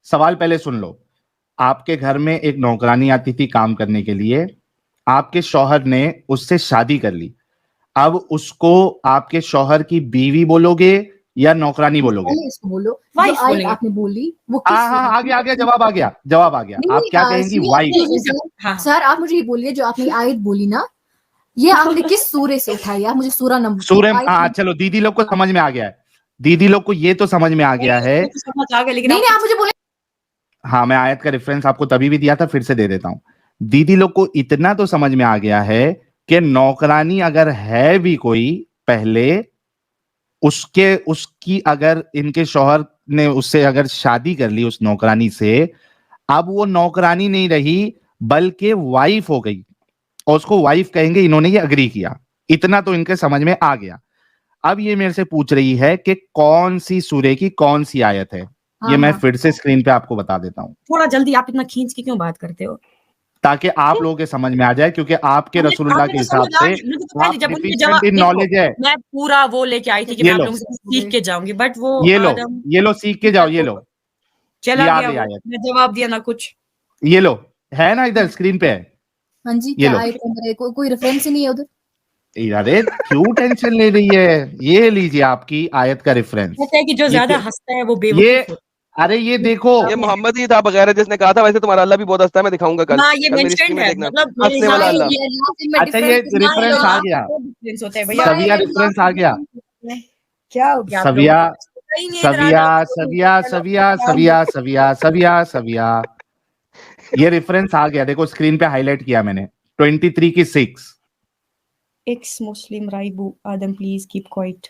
सवाल पहले सुन लो। आपके घर में एक नौकरानी आती थी काम करने के लिए, आपके शौहर ने उससे शादी कर ली, अब उसको आपके शौहर की बीवी बोलोगे या नौकरानी बोलोगे? पहले इसको बोलो, वाइफ जो आयत बोलेंगे। आपने बोली वो किस हाँ हाँ, सूरत आ गया, आ गया, जवाब आ गया, जवाब आ गया। नहीं, आप क्या नहीं, कहेंगी? सुनिए, वाइफ। हाँ। सर आप मुझे ये बोलिए, जो आपने आयत बोली ना, ये आपने किस सूरे से उठाई? आप मुझे सूरा नंबर सूर्य, आयत हाँ चलो, दीदी लोग को समझ में आ गया है, दीदी लोग को ये तो समझ में आ गया है। तो समझ आ गया, लेकिन नहीं, आप मुझे बोले। हाँ, मैं आयत का रेफरेंस आपको तभी भी दिया था, फिर से दे देता हूं। दीदी लोग को इतना तो समझ में आ गया है कि नौकरानी अगर है भी कोई पहले, उसकी अगर इनके शौहर ने उससे अगर शादी कर ली उस नौकरानी से, अब वो नौकरानी नहीं रही बल्कि वाइफ हो गई, और उसको वाइफ कहेंगे, इन्होंने ये अग्री किया। इतना तो इनके समझ में आ गया। अब ये मेरे से पूछ रही है कि कौन सी सूरे की कौन सी आयत है। ये मैं फिर से स्क्रीन पे आपको बता देता हूं, थोड़ा जल्दी, आप इतना खींच के क्यों बात करते हो? ताकि आप लोगों के समझ में आ जाए, क्योंकि आपके रसूलुल्लाह के हिसाब से आप डिफिशिएंट इन नॉलेज है। मैं पूरा वो लेके आई थी कि ये मैं आप लो, लोगों से सीख के जाऊंगी, बट वो ये लो, आदम ये लो, सीख के जाओ, ये लो, चला ये आ गया, गई वो आयत, मैं जवाब दिया ना कुछ। ये लो, है ना इधर स्क्रीन पे है। हाँ जी, ये क्या लो। आयत है? कोई रेफरेंस ही नहीं है उधर। अरे क्यों टेंशन ले रही है? ये लीजिए आपकी आयत का रेफरेंस। कहते हैं कि जो ज्यादा हंसता है वो ये, बेवकूफ होता अरे ये देखो, ये मोहम्मद ही था बगैर जिसने कहा था, वैसे तुम्हारा अल्लाह भी बहुत हंसता है, मैं दिखाऊंगा है। कल। हाँ, ये कल मेरी मेंशन्ड स्क्रीन में है, देखना, मतलब मेरे हंसने वाला हिसाब अल्लाह। से अच्छा ये रेफरेंस आ गया, डिफरेंस होता है भैया। सविया रेफरेंस आ गया। क्या हो गया आप लोगों सविया, को? पता ही नहीं है, इधर आ सविया, जाओ। सविया, सविया, सविया, सविया, सविया, सविया, ये रेफरेंस आ गया, देखो स्क्रीन पे हाईलाइट किया मैंने, 23 की 6, एक्स मुस्लिम राइबू आदम प्लीज कीप क्वाइट।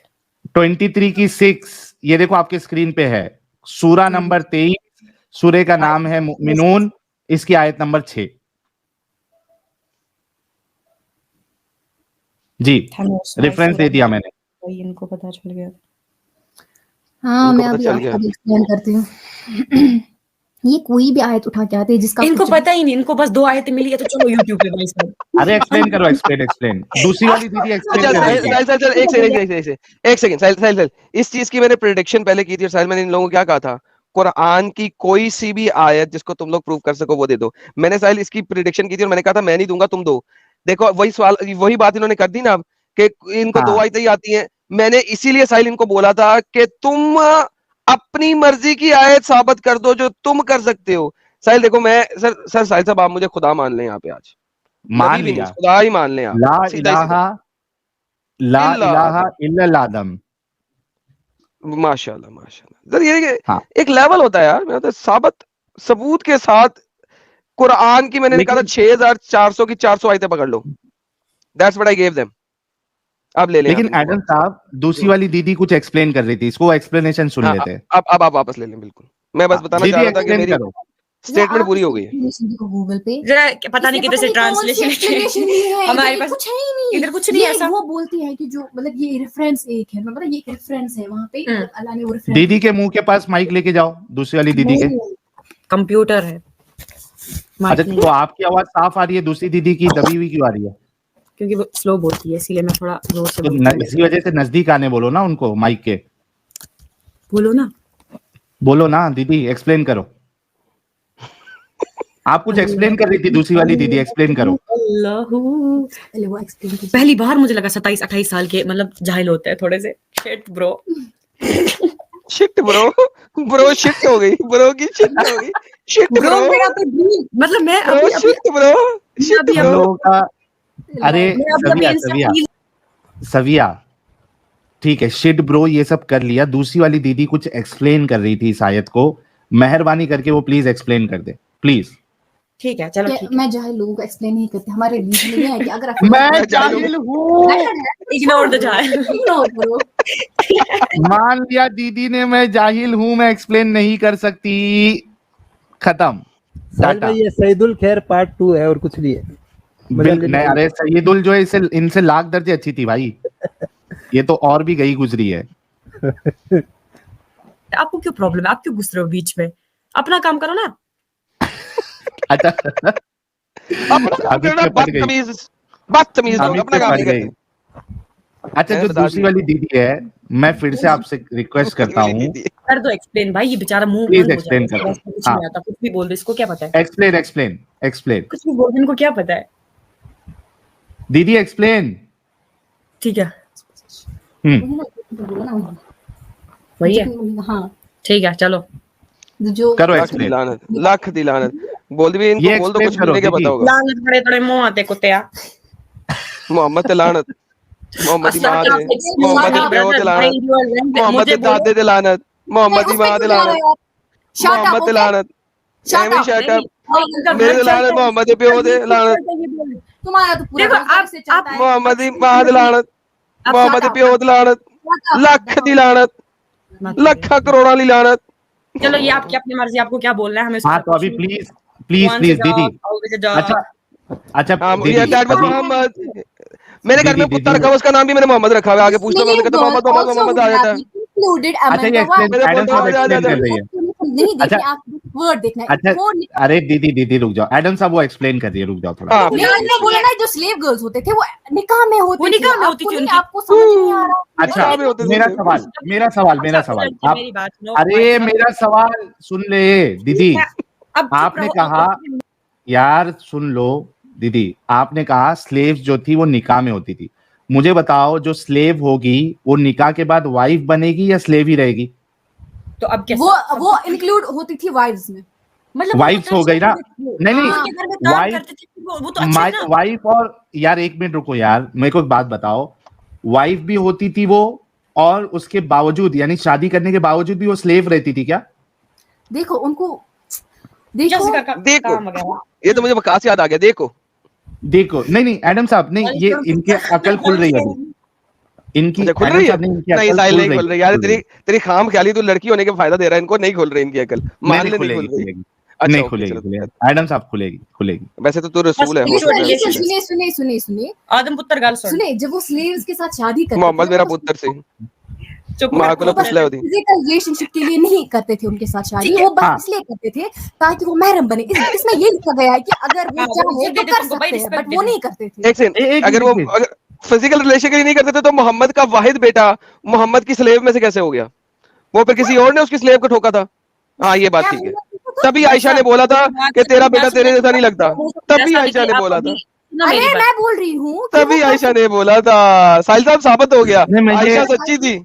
23 की 6, ये देखो आपके स्क्रीन पे है, सूरा नंबर 23, सूरे का नाम है मुमिनून, इसकी आयत नंबर 6 जी, रेफरेंस दे दिया मैंने। भाई इनको पता चल गया। हाँ, इनको मैं पता अभी चल गया। आपको एक्सप्लेन करती हूँ। ये कोई भी आयत उठा के आते हैं जिसका इनको कुछ पता ही नहीं, इनको बस 2 आयतें मिली है तो चलो यूट्यूब पे भाई साहब। अरे एक्सप्लेन करो, एक्सप्लेन, दूसरी वाली दीदी एक्सप्लेन अच्छा कर रही थी। साहिल साहिल एक सेकंड साहिल, इस चीज की मैंने प्रेडिक्शन पहले की थी, और साहिल मैंने इन लोगों को क्या कहा था, कुरान की कोई सी भी आयत जिसको तुम लोग प्रूव कर सको वो दे दो। मैंने साहिल इसकी प्रेडिक्शन की थी और मैंने कहा था मैं नहीं दूंगा, तुम दो। देखो वही सवाल, वही बात इन्होंने कर दी ना, कि इनको हाँ। 2 आयतें ही आती हैं। मैंने इसीलिए साहिल इनको बोला था कि तुम अपनी मर्जी की आयत साबित कर दो जो तुम कर सकते हो। साहिल देखो, मैं सर साहिल साहब आप मुझे खुदा मान लें यहाँ पे, आज मान नबी भी नहीं, लिया, खुदा ही मान लें आप, ला सीधा ही इलाहा, ला इलाहा इल्लल आदम। माशाल्लाह माशाल्लाह। सर ये हाँ। एक लेवल होता है यार, मैं तो साबित सबूत के साथ कुरान की मैंने कहा था 6400 की 400 आयतें पकड़ लो, that's what I gave them. अब ले लें लेकिन आप इनको एडम साहब, दूसरी वाली दीदी कुछ एक्सप्लेन कर रही थी, इसको एक्सप्लेनेशन सुन हाँ, लेते हैं। अब आप वापस ले लें, बिल्कुल। मैं बस बताना चाह दीदी रहा था कि एक्सप्लेन मेरी करो। स्टेटमेंट पूरी हो गई है। देखो गूगल पे, जरा पता नहीं इसमें किधर से ट्रांसलेशन explanation नहीं है, हमारे इधर पास कुछ है ही नहीं। इधर कुछ नहीं ये है ऐसा। वो बोलती है कि जो मतलब ये रेफरेंस एक है, मतलब ये एक रेफरेंस है वहाँ पे, अल्लाह ने वो रेफरेंस। दीदी के मुंह के पास माइक लेके जाओ, दूसरी वाली दीदी के। कंप्यूटर है। अच्छा, तो आपकी आवाज साफ आ रही है, दूसरी दीदी की दबी हुई क्यों आ रही है? क्योंकि वो स्लो बोलती है, इसीलिए मैं थोड़ा जोर से तो बोलती हूँ। इसी वजह से नजदीक आने बोलो ना उनको माइक के। बोलो ना। बोलो ना दीदी, एक्सप्लेन करो। आप कुछ एक्सप्लेन कर रही थी, दूसरी वाली दीदी, एक्सप्लेन करो। अल्लाहू, पहले वो एक्सप्लेन कीजिए। पहली बार मुझे लगा 27-28 साल के मतलब जाहिल होते हैं थोड़े से। Shit bro, shit bro shit हो गई, ब्रो की शिट हो गई, शिट ब्रो ब्रो मेरा तो ड्रीम, मतलब मैं ब्रो अभी शिट ब्रो अभी हम लोगों का अरे मैं अभी सविया Insta सविया reels- सविया ठीक है, शिट ब्रो ये सब कर लिया। दूसरी वाली दीदी कुछ एक्सप्लेन कर रही थी शायद को, मेहरबानी करके वो प्लीज एक्सप्लेन कर दे प्लीज। ठीक है चलो कि ठीक है, मैं जाहिल लोगों को एक्सप्लेन नहीं करती, हमारे रीजन में ये है कि अगर आप मैं जाहिल हूँ, इग्नोर द जाहिल। इग्नोर करो। मान लिया दीदी ने मैं जाहिल हूँ, मैं एक्सप्लेन नहीं कर सकती, खत्म साहिल टाटा। भाई ये सईदुल खैर पार्ट 2 है और कुछ नहीं है। बिल्कुल नहीं, अरे सईदुल जो है इसे इनसे लाख दर्जे अच्छी थी भाई, ये तो और भी गई गुजरी है। आपको क्यों प्रॉब्लम है, आप क्यों घुस रहे हो बीच में, अपना काम करो ना। अच्छा अपना काम अभी करना, से पड़ गई, बदतमीज लोग अभी अपना से काम पड़ नहीं गई। करते। अच्छा मैंने जो बता दूसरी दिया। वाली दीदी है, मैं फिर से आपसे रिक्वेस्ट करता हूँ, कर दो एक्सप्लेन भाई, ये बेचारा मुंह Please बंद हो explain जाएगा, कर दो। इसको कुछ हाँ। नहीं आता, कुछ भी बोल दो, इसको क्या पता है, एक्सप्लेन एक्सप्लेन एक्सप्लेन कुछ भी बोल दो, इनको क्या पता है। दीदी एक्सप्लेन। ठीक है बोला ना वही है, हाँ ठीक है चलो जो करो लाख दी एक्सप्लेन, लानत, लाख दी लानत। बोल भी ये इनको बोल दो, explain कुछ करो भी क्या दीदी। पता होगा। लानत बड़े बड़े मुंह आते कुत्ते। मोहम्मद ते लानत, मोहम्मद की माँ दे, मोहम्मद की प्यो ते लानत, मोहम्मद के दादे ते लानत, मोहम्मद की माँ ते लानत, मोहम्मद ते लानत, एमी शट अप, मेरे ते लानत, मोहम्मद के प्यो ते लानत, तुम्हारा तो पूरा देखो, रोजगार आप- से चलता है। मोहम्मद की माँ ते लानत, आप मोहम्मद के प्यो ते लानत, लख दी लानत, लखा करोड़ा दी लानत। चलो ये आपकी अपनी मर्जी, आपको क्या बोलना है हमें हाँ तो अभी प्लीज प्लीज प्लीज दीदी। अच्छा अच्छा दीदी ये डैड अभी मोहम्मद, मेरे घर में दीदी, कुत्ता दीदी। रखा हुआ, उसका नाम भी मैंने मोहम्मद रखा हुआ है। आगे पूछता हूँ, मैं कहता हूँ मोहम्मद मोहम्मद मोहम्मद आ जाता है। अच्छा ये एक्सप्लेन मेरे एडम बोलते साहब हैं, आ जा, एक्सप्लेन कर रही है। नहीं अच्छा। देखिए, आप वर्ड देखना है। अच्छा वो नहीं- अरे दीदी दीदी रुक जाओ, एडम साहब वो एक्सप्लेन कर रही है, रुक जाओ थोड़ा। हाँ मैंने बोला ना, जो स्लेव गर्ल्स होते थे वो निकाह में होते वो थे। निकाह में होती आपको थी नहीं- उनकी। आपको समझ नहीं आ रहा। अच्छा निकाह में होते थे मेरा slave सवाल girls। मेरा सवाल मेरा सवाल आप मेरी बात सुनो, अरे मेरा सवाल सुन ले दीदी। अब चुप आपने रहो, कहा यार सुन लो दीदी, आपने कहा स्लेव्स जो थी वो निकाह में होती थी। मुझे बताओ जो स्लेव होगी वो निकाह के बाद वाइफ बनेगी या स्लेव ही रहेगी? तो अब कैसे वो इंक्लूड होती थी वाइव्स में। मतलब वाइफ्स हो गई ना? नहीं नहीं उनके घर में काम वाइफ करते थे, वो तो अच्छा है ना। वाइफ और यार एक मिनट रुको यार, मेरे को एक बात बताओ, वाइफ भी होती थी वो और उसके बावजूद यानी शादी करने के बावजूद भी वो स्लेव रहती थी क्या? देखो उनको, देखो जैसिका का देखो। काम वगैरह। ये तो मुझे बकवास से याद आ गया। देखो देखो नहीं नहीं एडम साहब नहीं, ये इनके अकल खुल रही है अभी, इनकी अच्छा खुल एडम रही है। साहब नहीं, इनकी नहीं अकल साहिल खुल नहीं रही खुल है, रही यार, खुल रही तेरी तेरी खाम ख्याली तू लड़की होने के फायदा दे रहा है इनको। नहीं खुल रही इनकी अकल, मान नहीं ले नहीं खुलेगी खुल रही। खुलेगी अच्छा नहीं ओके खुलेगी चलो। खुलेगी एडम साहब खुलेगी खुलेगी। वैसे तो तू रसूल है, बस हो छोड़ सकता है ये रसूल है। सुनिए सुनिए सुनिए सुनिए आदम पुत्र गाल सुन, सुनिए, जब वो स्लेव्स के साथ शादी करते मोहम्मद थे मेरा वो पुत्र से चुप माँ रहो, को ना चुप पूछ ले रहो। होती। फिजिकल रिलेशनशिप के लिए नहीं करते थे उनके साथ शादी, ठीक है, वो बस हाँ। इसलिए करते थे ताकि वो महरम बने। इसमें ये लिखा गया है कि अगर वो हाँ, वो चाहे इज्जत तो देते कर तुमको, भाई, सकते हैं, रिस्पेक्ट बट वो देते। नहीं करते थे। एक सेकंड, एक अगर वो मिनट, अगर फिजिकल रिलेशन के लिए नहीं करते थे तो मोहम्मद का वाहिद बेटा मोहम्मद की स्लेव में से कैसे हो गया? वो फिर किसी और ने उसकी स्लेव को ठोका था। हाँ ये बात ठीक है। तभी आयशा ने बोला था कि तेरा बेटा तेरे जैसा नहीं लगता। तभी आयशा ने बोला था। अरे मैं बोल रही हूँ कि तभी वो आयशा ने बोला था। साहिल साहब साबित हो गया, नहीं, मैं ये- आयशा सच्ची थी।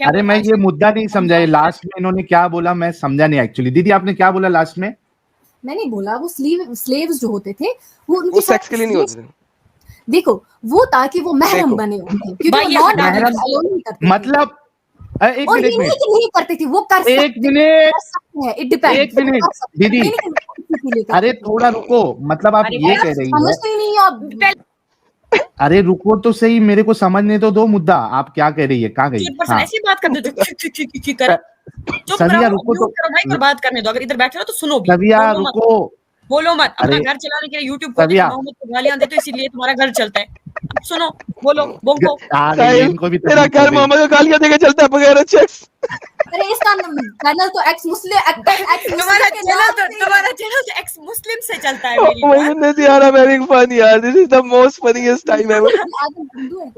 अरे मैं ये मुद्दा नहीं समझा, लास्ट में इन्होंने क्या बोला मैं समझा नहीं एक्चुअली। दीदी आपने क्या बोला लास्ट में? मैं नहीं बोला, वो स्लेव्स जो होते थे वो उनके वो साथ सेक्स के लिए नहीं होते थे। देखो वो ताकि वो महरम देखो। बने उनके, क्योंकि भाई, वो ये नॉन हटा दो। नहीं करते थे। मतलब एक और मिनट ये एक नहीं मिनट कि नहीं करते थे, वो कर एक सकते मिनट कर सकते हैं, इट डिपेंड्स। एक मिनट दीदी, अरे थोड़ा रुको, मतलब आप अरे ये यार, कह रही है, समझते ही नहीं हो आप। अरे रुको तो सही, मेरे को समझने तो दो मुद्दा, आप क्या कह रही है, कहाँ गई? एक पर्सन हाँ ऐसी बात कर दो जो कर चुप सविया रहो, रुको म्यूट करो भाई, और बात करने दो। अगर इधर बैठे हो तो सुनो भी, सविया बोलो मत, रुको। बोलो मत। अपना अरे, घर चलाने के लिए यूट्यूब खोलते सविया। मोहम्मद को गालियां देते, इसीलिए तुम्हारा घर चलता है। अब सुनो, बोलो, बोंको। आ गई, साहिल, इनको भी तेरा तकलीफ हो घर गई। मोहम्मद को गालियां देके चलता है बगैर चेक्स। अरे इसका चैनल तो एक्स मुस्लिम तुम्हारा चैनल तो एक्स मुस्लिम से चलता है, मेरी बात। मुझे नहीं आ रहा, वेरी फनी यार, this is the most funniest time ever.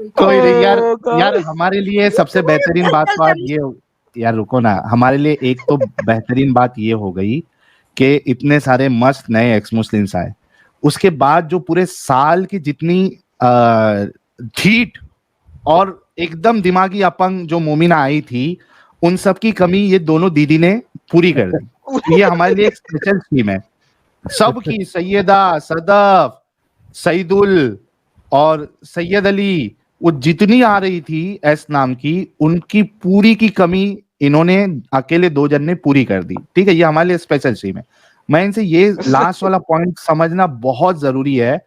कोई नहीं यार, Oh, God. यार हमारे लिए सबसे बेहतरीन बात तो आज ये यार रुको ना, हमारे लिए एक तो बेहतरीन बात ये हो गई कि इतने सारे मस्त नए एक्स मुस्लिम्स आए। उसके बाद जो पूरे साल की जितनी ढीठ और एकदम दिमागी अपंग जो मोमिना आई थी, उन सब की कमी ये दोनों दीदी ने पूरी कर दी। ये हमारे लिए एक स्पेशल स्कीम है। सबकी, सैयदा, सदफ, सईदुल और सैयद अली, वो जितनी आ रही थी एस नाम की, उनकी पूरी की कमी इन्होंने अकेले 2 जन ने पूरी कर दी। ठीक है, ये हमारे लिए स्पेशल स्ट्रीम है। मैं इनसे ये लास्ट वाला पॉइंट समझना बहुत जरूरी है।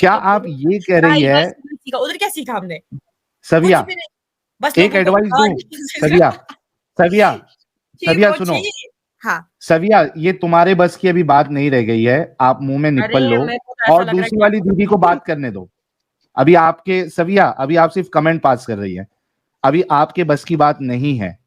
क्या आप ये कह रही है, उधर क्या सीखा हमने? सविया, कुछ भी नहीं, बस एक लोगों को एडवाइस दूं, सविया, सविया, सविया सुनो, हाँ, सविया, ये तुम्हारे बस की अभी बात नहीं रह गई है, आप मुंह में निपल अरे लो मेरे को तो ऐसा और लग रहा है दूसरी कि वाली दीदी को बात करने दो। अभी आपके, सविया, अभी आप सिर्फ कमेंट पास कर रही है, अभी आपके बस की बात नहीं है।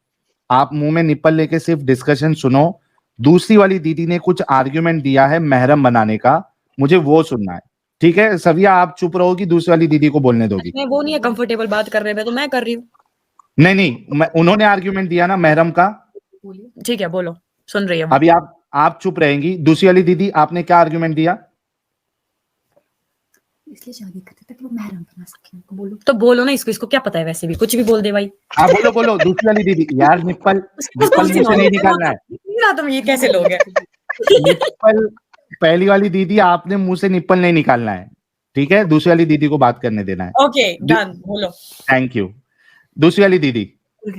आप मुंह में निपल लेके सिर्फ डिस्कशन सुनो। दूसरी वाली दीदी ने कुछ आर्ग्यूमेंट दिया है महरम बनाने का, मुझे वो सुनना है। ठीक है सविया, आप चुप रहोगी, दूसरी वाली दीदी को बोलने दोगी? मैं वो नहीं है कंफर्टेबल बात करने में, तो मैं कर रही हूँ। नहीं नहीं, उन्होंने आर्ग्यूमेंट दिया ना महरम का। ठीक है, बोलो, सुन रही है। अभी आप चुप रहेंगी। दूसरी वाली दीदी, आपने क्या आर्ग्यूमेंट दिया? इसलिए शादी करते ताकि वो महरम बना सके। उनको बोलो तो बोलो ना, इसको क्या पता है, वैसे भी कुछ भी बोल दे भाई। हाँ बोलो बोलो, दूसरी वाली दीदी। यार निप्पल मुंह से नहीं निकालना है। तुम ये कैसे लोग हैं? निप्पल, पहली वाली दीदी आपने मुंह से निप्पल नहीं निकालना है, ठीक है? दूसरी वाली दीदी को बात करने देना है। ओके डन, बोलो। Thank you. दूसरी वाली दीदी,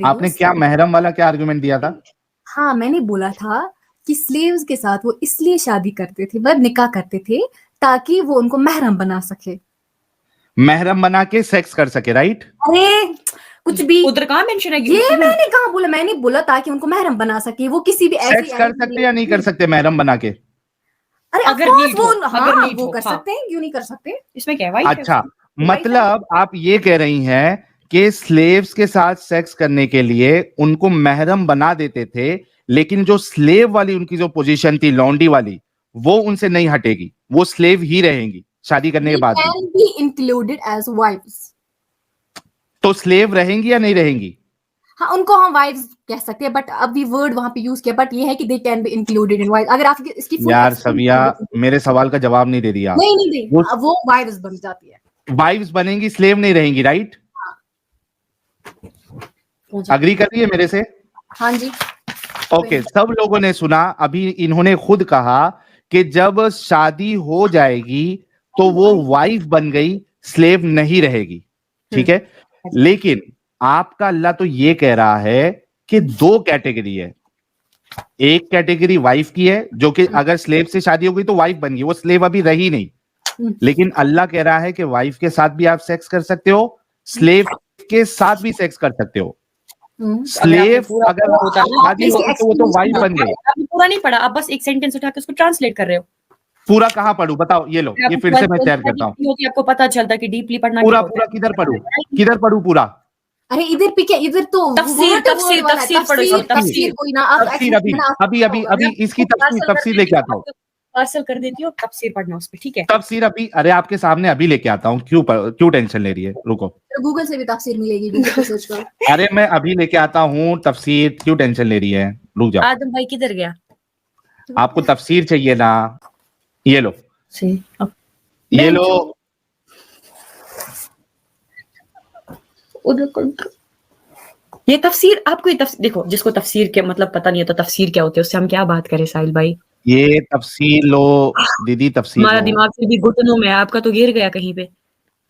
आपने क्या महरम वाला क्या आर्गुमेंट दिया था? हाँ, मैंने बोला था कि स्लेव्स के साथ वो इसलिए शादी करते थे, वह निकाह करते थे ताकि वो उनको महरम बना सके। महरम बना के सेक्स कर सके, राइट? अरे कुछ भी उधर कहाँ मेंशन है? ये मैंने कहाँ बोला? मैंने बोला ताकि उनको महरम बना सके। वो किसी भी सेक्स कर सकते या नहीं कर सकते महरम बना के? अरे अगर अगर need वो हो, हाँ, अगर need वो हो, कर हाँ। सकते हैं, क्यों नहीं कर सकते? इसमें क्या है? अच्छा, मतलब आप ये कह रही हैं कि स्लेव्स के साथ सेक्स करने के लिए उनको महरम बना देते थे, लेकिन जो स्लेव वाली उनकी जो पोजीशन थी, लौंडी वाली, वो उनसे नहीं हटेगी, वो स्लेव ही रहेंगी शादी करने के बाद भी। Can be included as wives. तो स्लेव रहेंगी या नहीं रहेंगी? हाँ, उनको हम वाइफ्स कह सकते हैं, बट अब भी वर्ड वहां पे यूज किया, बट ये है कि they can be included in wife. अगर आप इसकी full यार extent सविया, करोगे- मेरे सवाल का जवाब नहीं दे दिया। नहीं नहीं नहीं, वो वाइफ्स बन जाती है। वाइफ्स बनेंगी, स्लेव नहीं रहेंगी, राइट? अग्री कर रही है मेरे से? हाँ जी। ओके, सब लोगों ने सुना। अभी इन्होंने खुद कहा कि जब शादी हो जाएगी तो वो वाइफ बन गई, स्लेव नहीं रहेगी, ठीक है? लेकिन आपका अल्लाह तो ये कह रहा है कि 2 कैटेगरी है। एक कैटेगरी वाइफ की है, जो कि अगर स्लेव से शादी हो गई तो वाइफ बन गई, वो स्लेव अभी रही नहीं। लेकिन अल्लाह कह रहा है कि वाइफ के साथ भी आप सेक्स कर सकते हो, स्लेव के साथ भी सेक्स कर सकते हो। स्लेव अगर शादी होगी तो वो तो वाइफ बन गई। आपने पूरा नहीं पढ़ा, आप बस एक सेंटेंस उठा के उसको ट्रांसलेट कर रहे हो। पूरा कहाँ पढ़ूं बताओ? ये लो, ये फिर से मैं शेयर करता हूँ। आपको पता चलता कि डीपली पढ़ना पूरा पूरा किधर पढ़ूं पूरा? अरे इधर पे क्या, इधर तो तफसीर पढ़ो, तफसीर कोई ना। तफसीर अभी इसकी तफसीर लेके आता हूँ। पार्सल कर देती हूँ, तफसीर पढ़ना उस पे, ठीक है? तफसीर अभी, अरे आपके सामने अभी लेके आता हूँ। क्यों टेंशन ले रही है? रुको, गूगल से भी तफसीर मिलेगी, गूगल पे सर्च करो। अरे मैं अभी लेके आता हूँ तफसीर, क्यों टेंशन ले रही है? रुक जाओ। आदम भाई किधर गया? आपको तफसीर चाहिए ना? ये लो, ये लो। ये तफसीर, आपको ये तफसीर देखो, जिसको तफसीर के मतलब पता नहीं है तो तफसीर क्या होती है, उससे हम क्या बात करें साहिल भाई? ये तफसीर लो दीदी, तफसीर हमारा लो। दिमाग फिर भी घुटनों में है, आपका तो गिर गया कहीं पे।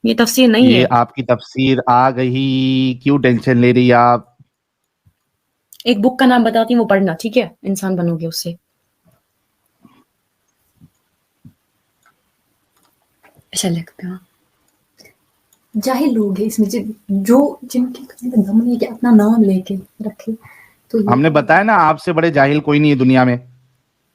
ये तफसीर नहीं ये है। आपकी तफसीर आ गई, क्यों टेंशन ले रही है आप? एक बुक का नाम बताती हूँ, वो पढ़ना, ठीक है? इंसान बनोगे उससे। अच्छा लगता है। जाहिल लोग हैं इसमें जो जिनके दम नहीं है कि अपना नाम लेके रखे, तो हमने बताया ना, आपसे बड़े जाहिल कोई नहीं है दुनिया में।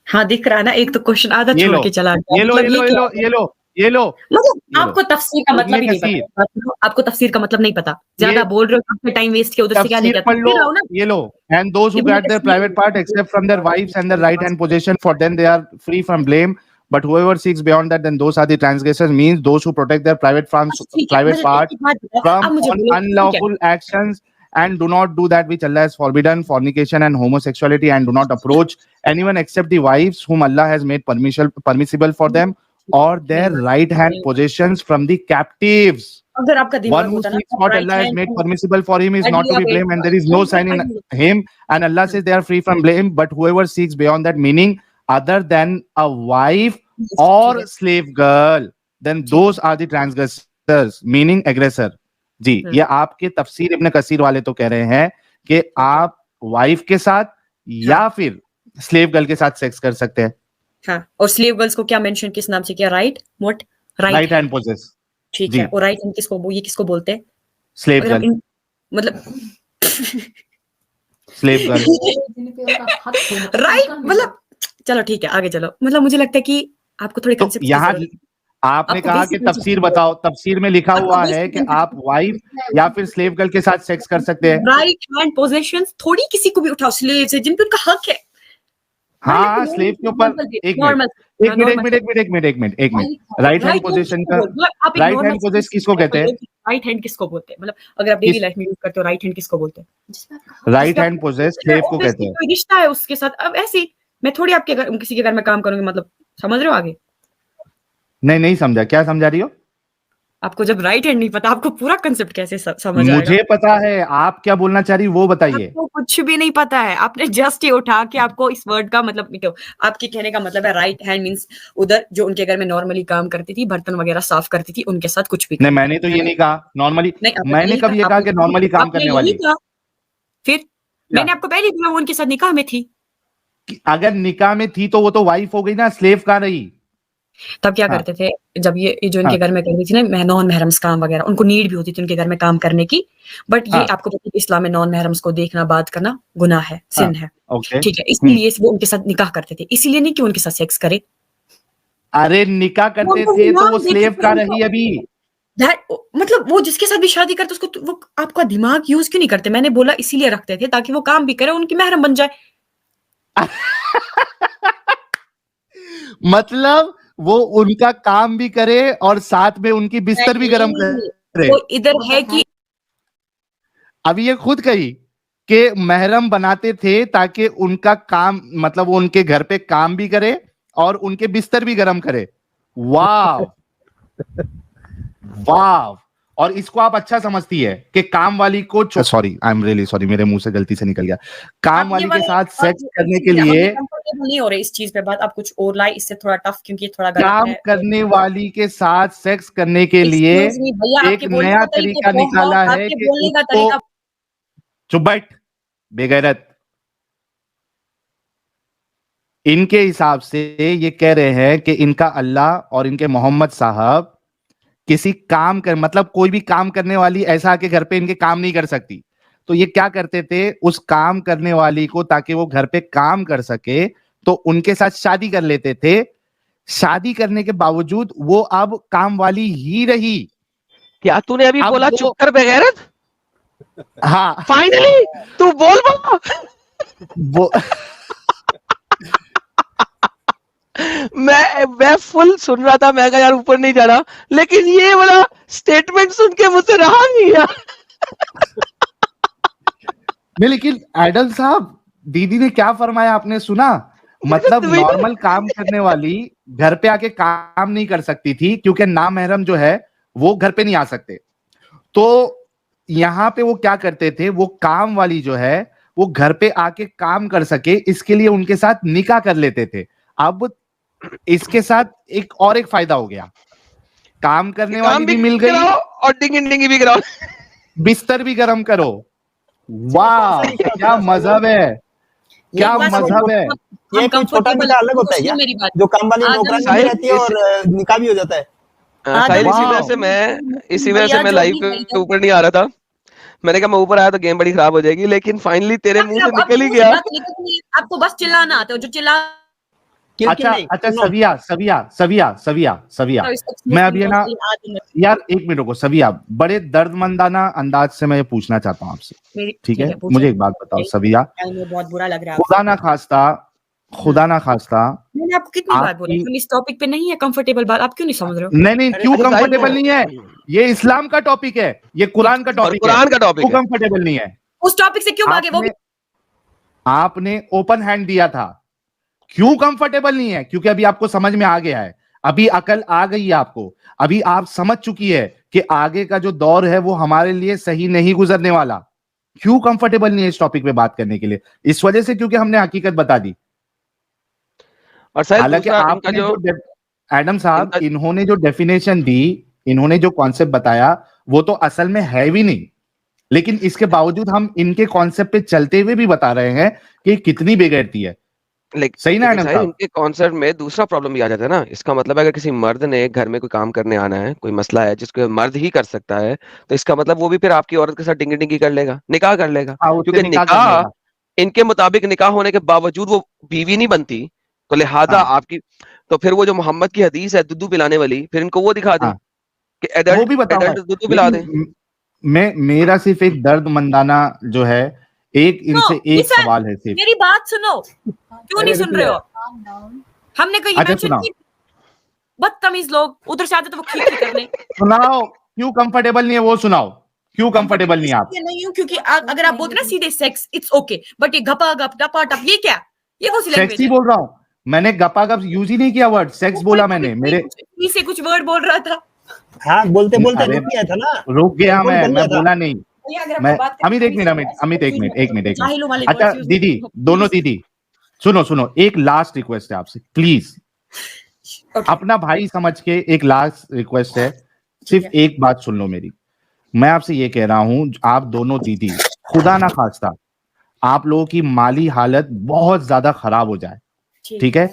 हाँ दिख रहा है ना, एक तो क्वेश्चन आधा ये छोड़ लो, के चला गया। ये लो, ये लो, ये लो, ये लो, ये लो। मतलब आपको तफसीर का मतलब ही नहीं पता। आपको तफसीर का मतलब नहीं पता, ज्यादा बोल रहे हो, अपने टाइम वेस्ट किया, उधर से क्या लेके पढ़ लो, ये लो। And those who get their private part except from their wives and their right hand possession, for them they are free from blame. But whoever seeks beyond that, then those are the transgressors. Means those who protect their private part from unlawful actions and do not do that which Allah has forbidden, fornication and homosexuality, and do not approach anyone except the wives whom Allah has made permissible for them, or their right hand possessions from the captives. अगर आपका One who seeks what Allah has made permissible for him is not to be blamed, and there is no sign in him. And Allah says they are free from blame. But whoever seeks beyond that, meaning other than a wife or slave girl, then those are the transgressors, meaning aggressor. जी, ये आपके तफसीर इब्न कसीर वाले तो कह रहे हैं कि आप वाइफ के साथ या फिर स्लेव गर्ल के साथ सेक्स कर सकते हैं. हाँ, और स्लेव गर्ल्स को क्या मेंशन किस नाम से किया? Right what? Right hand possess. ठीक है. और राइट हैंड किसको, ये किसको बोलते हैं? Slave girl. मतलब स्लेव गर्ल. राइट मतलब चलो ठीक है, आगे चलो. मतलब मुझे लगता है कि आपको थोड़ी तो कंसेप्ट यहाँ आपने आपको कहा कि basic तफसीर बताओ. तफसीर में लिखा आपको हुआ basic है कि concept आप वाइफ या फिर स्लेव गर्ल के साथ सेक्स कर सकते हैं. राइट हैंड पोजीशंस थोड़ी किसी को भी उठाओ, स्लेव से जिन पे उनका हक है. हाँ, स्लेव के ऊपर एक मिनट राइट हैंड पोजीशन का राइट हैंड पोजीशन किसको कहते हैं? राइट हैंड किसको बोलते हैं? मतलब अगर आप डेली लाइफ में यूज करते हो, राइट हैंड किसको बोलते हैं? राइट हैंड पोजीशन स्लेव को कहते हैं. कोई रिश्ता है उसके साथ. अब ऐसे ही मैं थोड़ी आपके घर किसी के घर में काम करूंगी, मतलब समझ रहे हो आगे? नहीं समझा. क्या समझा रही हो? आपको जब राइट हैंड नहीं पता, आपको पूरा कंसेप्ट कैसे समझ आएगा? मुझे पता है. आप क्या बोलना चाह रही वो बताइए. आपको कुछ भी नहीं पता है. आपने जस्ट ये उठा के आपको इस वर्ड का मतलब नहीं. तो आपके कहने का मतलब है राइट हैंड मींस उधर जो उनके घर में नॉर्मली काम करती थी, बर्तन वगैरह साफ करती थी, उनके साथ कुछ भी. नहीं, मैंने तो ये नहीं कहा नॉर्मली. मैंने कब ये कहा कि नॉर्मली काम करने वाली? फिर मैंने आपको पहले बोला वो उनके साथ निकाह में थी. अगर निकाह में थी तो वो तो वाइफ हो गई ना, स्लेव कहाँ रही? तब क्या करते थे जब ये जो इनके घर में करती थी ना नॉन महरम्स काम वगैरह, उनको नीड भी होती थी उनके घर में काम करने की. बट ये आपको पता है इस्लाम में नॉन महरम्स को देखना, बात करना गुनाह है, सिन है. ठीक है, इसलिए वो उनके साथ निकाह करते थे. इसीलिए नहीं कि उनके साथ सेक्स करे. अरे निकाह करते थे तो वो स्लेव का रही अभी. मतलब वो जिसके साथ भी शादी करते उसको वो आपका दिमाग यूज क्यों नहीं करते? मैंने बोला इसीलिए रखते थे ताकि वो काम भी करे, उनकी महरम बन जाए. मतलब वो उनका काम भी करे और साथ में उनकी बिस्तर भी गर्म करे. वो इधर है कि अभी ये खुद कही कि महरम बनाते थे ताकि उनका काम, मतलब वो उनके घर पे काम भी करे और उनके बिस्तर भी गर्म करे. वाह वाह. और इसको आप अच्छा समझती है कि काम वाली को, sorry I am really sorry, मेरे मुंह से गलती से निकल गया. काम वाली के साथ सेक्स करने के लिए नहीं हो रही इस चीज पे बात. आप कुछ और लाई, इससे थोड़ा टफ, क्योंकि थोड़ा काम करने वाली के साथ सेक्स करने के लिए एक नया तरीका निकाला है कि उसको, चुप बैठ बेगैरत. इनके हिसाब से ये कह रहे हैं कि इनका अल्लाह और इनके मोहम्मद साहब किसी काम कर, मतलब कोई भी काम करने वाली ऐसा आके घर पे इनके काम नहीं कर सकती. तो ये क्या करते थे, उस काम करने वाली को ताकि वो घर पे काम कर सके तो उनके साथ शादी कर लेते थे. शादी करने के बावजूद वो अब काम वाली ही रही. क्या तूने अभी बोला चुप कर बेगैरत? हाँ फाइनली तू बोल बाबा. वो मैं फुल सुन रहा था. मैं कहा यार ऊपर नहीं जा रहा, लेकिन ये वाला स्टेटमेंट सुन के मुझसे रहा नहीं यार. नहीं, लेकिन एडल साहब दीदी ने क्या फरमाया आपने सुना? मतलब नॉर्मल काम करने वाली घर पे आके काम नहीं कर सकती थी क्योंकि नामहरम जो है वो घर पे नहीं आ सकते. तो यहाँ पे वो क्या करते थे, वो काम वाली जो है वो घर पे आके काम कर सके इसके लिए उनके साथ निकाह कर लेते थे. अब इसके साथ एक फायदा हो गया, काम करने वाली भी मिल गई और डिंगी भी कराओ, बिस्तर भी गर्म करो. वाह क्या मजहब है, क्या मजहब है. ये कोई छोटा निकाह अलग होता है क्या, जो काम वाली नौकरानी भी रहती है और निकाह भी हो जाता है? साहिल, इसी वजह से मैं लाइव के ऊपर नहीं आ रहा था. मैंने कहा मैं ऊपर आया तो गेम बड़ी खराब हो जाएगी, लेकिन फाइनली तेरे मुंह से निकल ही गया. आपको बस चिल्लाना आता है, जो चिल्ला. अच्छा सविया मैं अभी है ना यार, एक मिनट को सविया, बड़े दर्दमंदाना अंदाज से मैं ये पूछना चाहता हूँ आपसे, ठीक है? मुझे एक बात बताओ सविया, बहुत बुरा लग रहा है. खुदा ना खास्ता मैंने आपको कितनी बार बोला हम इस टॉपिक पे नहीं है कंफर्टेबल बात. आप क्यों नहीं समझ रहे हो? नहीं क्यों कंफर्टेबल नहीं है? ये इस्लाम का टॉपिक है, ये कुरान का टॉपिक है. क्यों कंफर्टेबल नहीं है? उस टॉपिक से क्यों भागे? वो आपने ओपन हैंड दिया था. क्यों कंफर्टेबल नहीं है? क्योंकि अभी आपको समझ में आ गया है, अभी अकल आ गई है आपको, अभी आप समझ चुकी है कि आगे का जो दौर है वो हमारे लिए सही नहीं गुजरने वाला. क्यों कंफर्टेबल नहीं है इस टॉपिक पे बात करने के लिए? इस वजह से क्योंकि हमने हकीकत बता दी. और शायद हालांकि दूसरा इनका आपने जो जो एडम साहब इनका इन्होंने जो डेफिनेशन दी, इन्होंने जो कॉन्सेप्ट बताया, वो तो असल में है भी नहीं, लेकिन इसके बावजूद हम इनके कॉन्सेप्ट पे चलते हुए भी बता रहे हैं कि कितनी बेगैरती है। सही ना लेकिन एडम शायद साहब? इनके कॉन्सेप्ट में दूसरा प्रॉब्लम भी आ जाता है ना। इसका मतलब अगर किसी मर्द ने घर में कोई काम करने आना है, कोई मसला है जिसको मर्द ही कर सकता है, तो इसका मतलब वो भी फिर आपकी औरत के साथ डिंगी डिंगी कर लेगा, निकाह कर लेगा। हाँ, उससे क्योंकि निकाह कर निकाह लेगा। इनके मुताबिक निकाह होने के बावजूद वो बीवी नहीं बनती, तो लिहाजा हाँ आपकी, तो फिर वो जो मोहम्मद की हदीस है दुद्धू पिलाने वाली, फिर इनको वो दिखा दें हाँ, कि वो एडल्ट भी बताऊंगा, एडल्ट दुद्धू पिला दें। लेकिन मेरा सिर्फ एक दर्द मंदाना जो है, एक इनसे एक लिसन, सवाल है सिर्फ। मेरी बात सुनो, क्यों नहीं सुन रहे हो? हमने कहीं अच्छा मेंशन सुनाओ, की बदतमीज लोग उधर से आते तो वो खी करने। सुनाओ, क्यों कंफर्टेबल नहीं है वो सुनाओ, क्यों कंफर्टेबल नहीं है आप? इसलिए नहीं हूँ क्योंकि अगर आप बोलते ना सीधे सेक्स इट्स ओके, बट ये गपा गप टपा टप ये क्या, ये कौन सी लैंग्वेज सेक्सी है? बोल रहा हूँ मैंने, गपागप यूज ही नहीं किया वर्ड, सेक्स बोला मैंने। मेरे से कुछ वर्ड बोल रहा था। हाँ, बोलते बोलते अरे रुक गया था ना, रुक गया कंट्रोल कर मैं लिया था। बोला नहीं। भैया अगर मैं आपको बात अमित एक मिनट, अमित एक मिनट। जाहिलों वाले अच्छा words use दीदी, नहीं- दोनों दीदी सुनो, एक लास्ट रिक्वेस्ट है आपसे, प्लीज। Okay. अपना भाई समझ के एक लास्ट रिक्वेस्ट है, सिर्फ एक बात सुन लो मेरी। मैं आपसे ये कह रहा हूं, आप दोनों दीदी, खुदा ना खास्ता आप लोगों की माली हालत बहुत ज्यादा खराब हो जाए, ठीक है?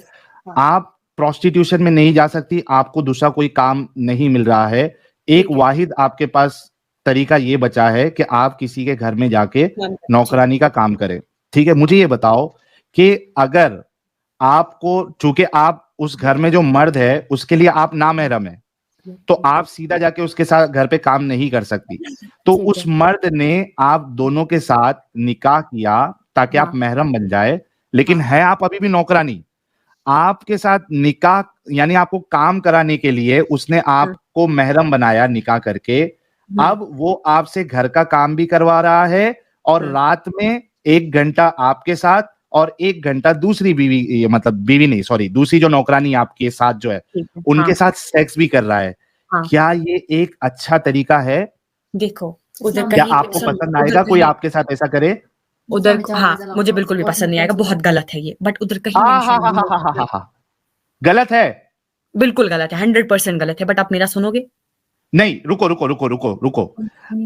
आप प्रोस्टिट्यूशन में नहीं जा सकती, आपको दूसरा कोई काम नहीं मिल रहा है, एक वाहिद आपके पास तरीका ये बचा है कि आप किसी के घर में जाके नौकरानी का काम करें, ठीक है? मुझे ये बताओ कि अगर आपको, चूंकि आप उस घर में जो मर्द है उसके लिए आप नामहरम है, तो आप सीधा जाके उसके साथ घर पे काम नहीं कर सकती, तो उस मर्द ने आप दोनों के साथ निकाह किया ताकि आप महरम बन जाए, लेकिन है आप अभी भी नौकरानी। आपके साथ निकाह यानी आपको काम कराने के लिए उसने आपको महरम बनाया निकाह करके, अब वो आपसे घर का काम भी करवा रहा है और रात में 1 घंटा आपके साथ और 1 घंटा दूसरी बीवी, मतलब बीवी नहीं सॉरी, दूसरी जो नौकरानी आपके साथ जो है उनके साथ सेक्स भी कर रहा है। क्या ये एक अच्छा तरीका है? देखो उधर क्या कहीं आपको पसंद आएगा कोई आपके साथ ऐसा करे? उधर हाँ मुझे बिल्कुल भी पसंद नहीं आएगा, बहुत गलत है ये, बट उधर कहीं गलत है, बिल्कुल गलत है, 100% गलत है, बट आप मेरा सुनोगे? नहीं, रुको।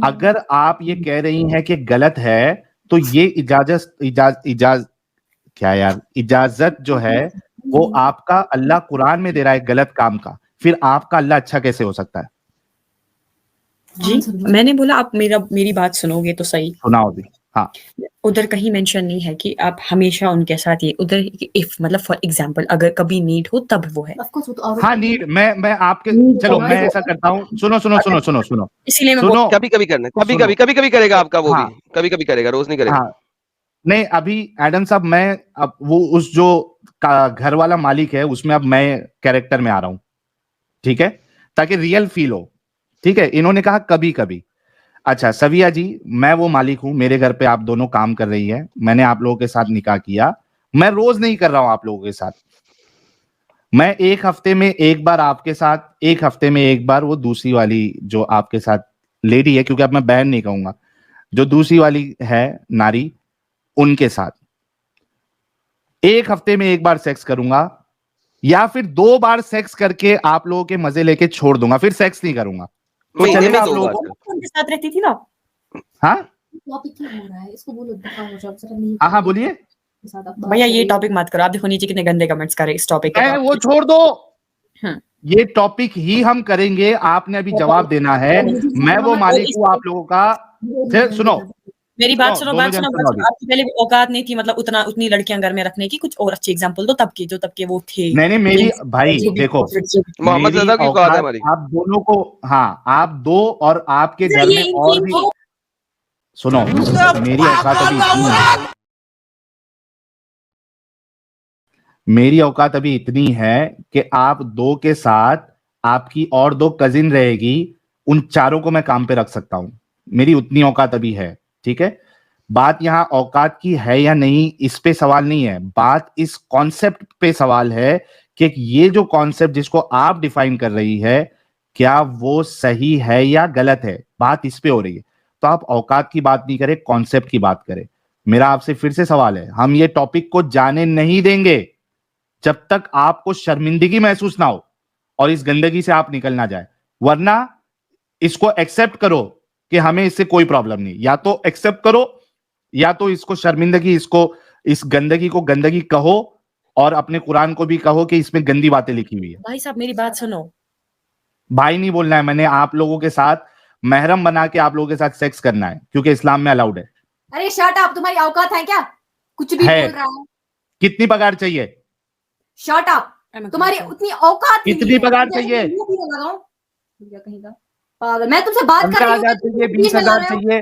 अगर आप ये कह रही हैं कि गलत है, तो ये इजाजत जो है वो आपका अल्लाह कुरान में दे रहा है गलत काम का, फिर आपका अल्लाह अच्छा कैसे हो सकता है? जी मैंने बोला आप मेरी बात सुनोगे तो सही। सुनाओ भी। हाँ, उधर कहीं मेंशन नहीं है कि आप हमेशा उनके साथ ये, उधर इफ मतलब फॉर एग्जांपल अगर कभी नीड हो तब वो है। हाँ नीड, मैं आपके, चलो मैं ऐसा करता हूँ, सुनो, इसीलिए मैं सुनो, कभी करना, कभी करेगा आपका वो हाँ, भी कभी करेगा, रोज नहीं करेगा। हाँ, नहीं अभी एडम साहब, मैं अब वो उस जो घर वाला मालिक है उसमें अब मैं कैरेक्टर में आ रहा हूं, ठीक है, ताकि रियल फील हो, ठीक है? इन्होंने कहा कभी कभी। अच्छा सविया जी, मैं वो मालिक हूं, मेरे घर पे आप दोनों काम कर रही है, मैंने आप लोगों के साथ निकाह किया, मैं रोज नहीं कर रहा हूं आप लोगों के साथ, मैं 1 हफ्ते में 1 बार आपके साथ, 1 हफ्ते में 1 बार वो दूसरी वाली जो आपके साथ लेडी है, क्योंकि अब मैं बहन नहीं कहूंगा, जो दूसरी वाली है नारी, उनके साथ 1 हफ्ते में 1 बार सेक्स करूंगा, या फिर 2 बार सेक्स करके आप लोगों के मजे लेके छोड़ दूंगा, फिर सेक्स नहीं करूंगा, तो चलेगा आप लोगों को? उनके साथ रहती थी ना। हाँ टॉपिक क्या हो रहा है, इसको बोलो दिखाओ जरा नहीं। हाँ बोलिए भैया ये टॉपिक मत करो, आप देखो नीचे कितने गंदे कमेंट्स कर रहे इस टॉपिक पे। वो छोड़ दो, ये टॉपिक ही हम करेंगे, आपने अभी जवाब देना है, मैं वो मालिक हूं आप लोगों का। सुनो मेरी बात सुनो, आपकी पहले औकात नहीं थी, मतलब उतनी लड़कियां घर में रखने की, कुछ और अच्छे एग्जांपल दो तब के, जो तब के वो थे। नहीं मेरी भाई देखो, मोहम्मद रजा की औकात है हमारी, आप दोनों को, हाँ आप दो, और आपके घर में और भी, सुनो मेरी औकात अभी इतनी है, मेरी औकात अभी इतनी है कि आप 2 के साथ आपकी और 2 कजिन रहेगी, उन चारों को मैं काम पे रख सकता हूं, मेरी उतनी औकात अभी है, ठीक है? बात यहां औकात की है या नहीं इस पे सवाल नहीं है, बात इस कॉन्सेप्ट पे सवाल है कि ये जो कॉन्सेप्ट जिसको आप डिफाइन कर रही है, क्या वो सही है या गलत है, बात इस पे हो रही है। तो आप औकात की बात नहीं करें, कॉन्सेप्ट की बात करें। मेरा आपसे फिर से सवाल है, हम ये टॉपिक को जाने नहीं देंगे जब तक आपको शर्मिंदगी महसूस ना हो और इस गंदगी से आप निकल ना जाए। वरना इसको एक्सेप्ट करो कि हमें इससे कोई प्रॉब्लम नहीं, या तो एक्सेप्ट करो या तो इसको शर्मिंदगी, इसको इस गंदगी को गंदगी कहो और अपने कुरान को भी कहो कि इसमें गंदी बातें लिखी हुई है। भाई साहब मेरी बात सुनो। भाई नहीं बोलना है, मैंने आप लोगों के साथ महरम बना के आप लोगों के साथ सेक्स करना है क्योंकि इस्लाम में अलाउड है। अरे शट अप, तुम्हारी औकात है क्या? कुछ भी है। बोल रहा है। कितनी पगार चाहिए? शट अप, तुम्हारी उतनी औकात ही कितनी नहीं है। पगार चाहिए? कहीं का पागल, मैं तुमसे बात कर रही हूँ। 15,000 चाहिए, 20,000 चाहिए,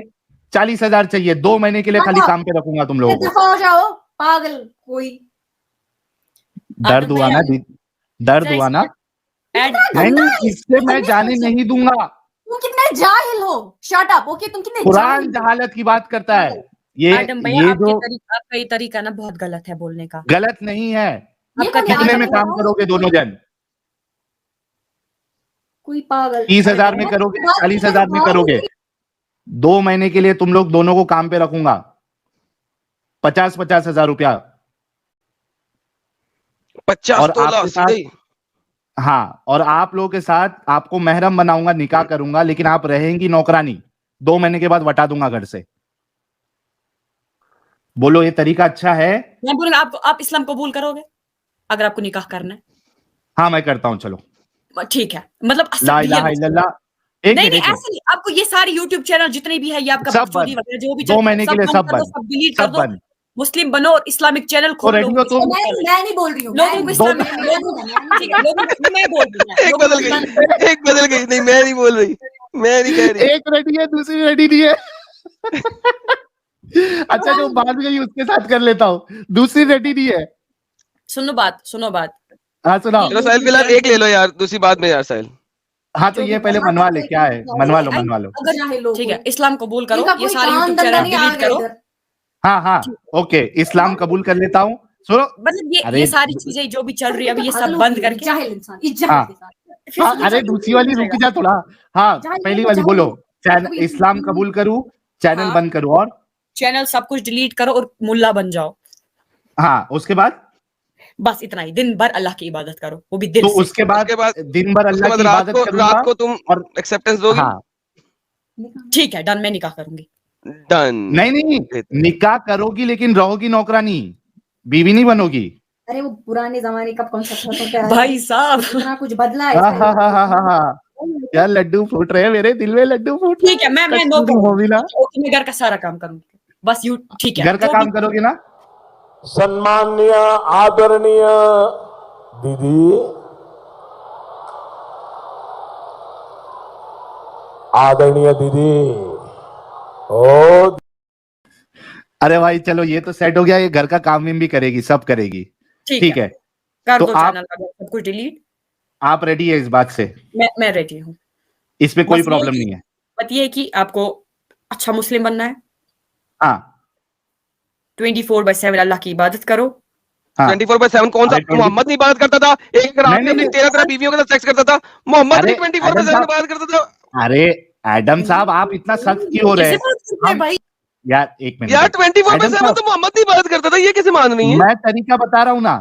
40,000 चाहिए? 2 महीने के लिए खाली काम पे रखूंगा तुम लोगों को। दफा हो जाओ पागल कोई। दर्द हुआ ना? दर्द हुआ ना? नहीं, इससे मैं जाने नहीं दूंगा। तुम कितने जाहिल हो। Shut up, okay? तुम कितने कुरान जहालत की बात करता है। ये जो आपका ये तरीका ना बहुत गलत है बोलने का। गलत नहीं है। आपका कितने में काम करोगे दोनों जन? कोई पागल। 30,000 में करोगे, 40,000 में करोगे? 2 महीने के लिए तुम लोग दोनों को काम पे रखूंगा, 50,000 रुपया। 50 और तोला आपके साथ, हाँ, और आप लोगों के साथ आपको महरम बनाऊंगा, निकाह करूंगा, लेकिन आप रहेंगी नौकरानी। 2 महीने के बाद वटा दूंगा घर से। बोलो ये तरीका अच्छा है? मैं बोलूंगा आप इस्लाम कबूल करोगे अगर आपको निकाह करना है? हाँ मैं करता हूँ, चलो ठीक है। मतलब ला इलाहा इल्लल्लाह। नहीं ऐसे नहीं, आपको ये सारे यूट्यूब चैनल जितने भी है ये आपका सब बंद, वगैरह जो भी 2 महीने के लिए सब बंद, सब डिलीट कर सब दो, बंद। मुस्लिम बनो और इस्लामिक चैनल खोलो। रेडी हो तुम? मैं नहीं बोल रही हूँ। लोगों को इस्लाम ठीक है, मैं बोल रही हूँ। एक बदल गई। नहीं मैं नहीं बोल रही, मैं नहीं कह रही। एक रेडी है, दूसरी रेडी नहीं है। अच्छा जो बात गई उसके साथ कर लेता हूँ, दूसरी रेडी नहीं है। सुनो बात। हाँ सुनाओ। चलो साहिल फिलहाल एक ले लो यार, दूसरी बात में यार साहिल। हाँ तो ये पहले मनवा ले, क्या है? मनवा लो। अगर ठीक है इस्लाम कबूल करो, इनका ये कोई सारे काम यूट्यूब धंधा चैनल नहीं आ डिलीट गया करो। इधर। हाँ ओके, इस्लाम कबूल कर लेता हूँ। सुनो, मतलब ये सारी चीजें जो भी चल रही है अभी ये सब बंद करके जाहिल इंसान, इस जाहिल के साथ। हाँ, अरे दूसरी वाली रुक जा थोड़ा। हाँ पहली वाली बोलो, चैनल इस्लाम कबूल करूँ, चैनल बंद करूँ, और चैनल सब कुछ डिलीट करो और मुल्ला बन जाओ। हाँ उसके बाद बस इतना ही, दिन भर अल्लाह की इबादत करो, वो भी दिल तो से। उसके बाद दिन भर अल्लाह की इबादत करूंगा। रात को तुम और एक्सेप्टेंस दोगी? हाँ ठीक है डन, मैं निकाह करूंगी। डन। नहीं निकाह करोगी लेकिन रहोगी नौकरानी, बीवी नहीं बनोगी। अरे वो पुराने जमाने का कॉन्सेप्ट होता है भाई साहब, इतना कुछ बदला है। यार लड्डू फूट रहे हैं मेरे दिल में, लड्डू फूट। ठीक है मैं घर का सारा काम करूंगी बस। यू ठीक है, घर का काम करोगे ना? सम्माननीय आदरणीय दीदी, आदरणीय दीदी, ओ अरे भाई चलो ये तो सेट हो गया, ये घर का काम भी करेगी, सब करेगी। ठीक है कर तो दो आप चैनल सब कुछ डिलीट। आप रेडी है इस बात से? मैं रेडी हूँ, इसमें कोई प्रॉब्लम नहीं है। बात ये है कि आपको अच्छा मुस्लिम बनना है। हाँ 24/7 अल्लाह की इबादत करो। 24/7 कौन सा? मोहम्मद नहीं इबादत करता था? एक रात में अपनी 13 बीवियों के साथ सेक्स करता था। मोहम्मद नहीं 24/7 इबादत करता था? अरे एडम साहब आप इतना सख्त क्यों हो रहे हैं? भाई यार एक मिनट यार 24/7 तो मोहम्मद नहीं इबादत करता था, ये कैसे मान रही है? मैं तरीका बता रहा हूँ ना,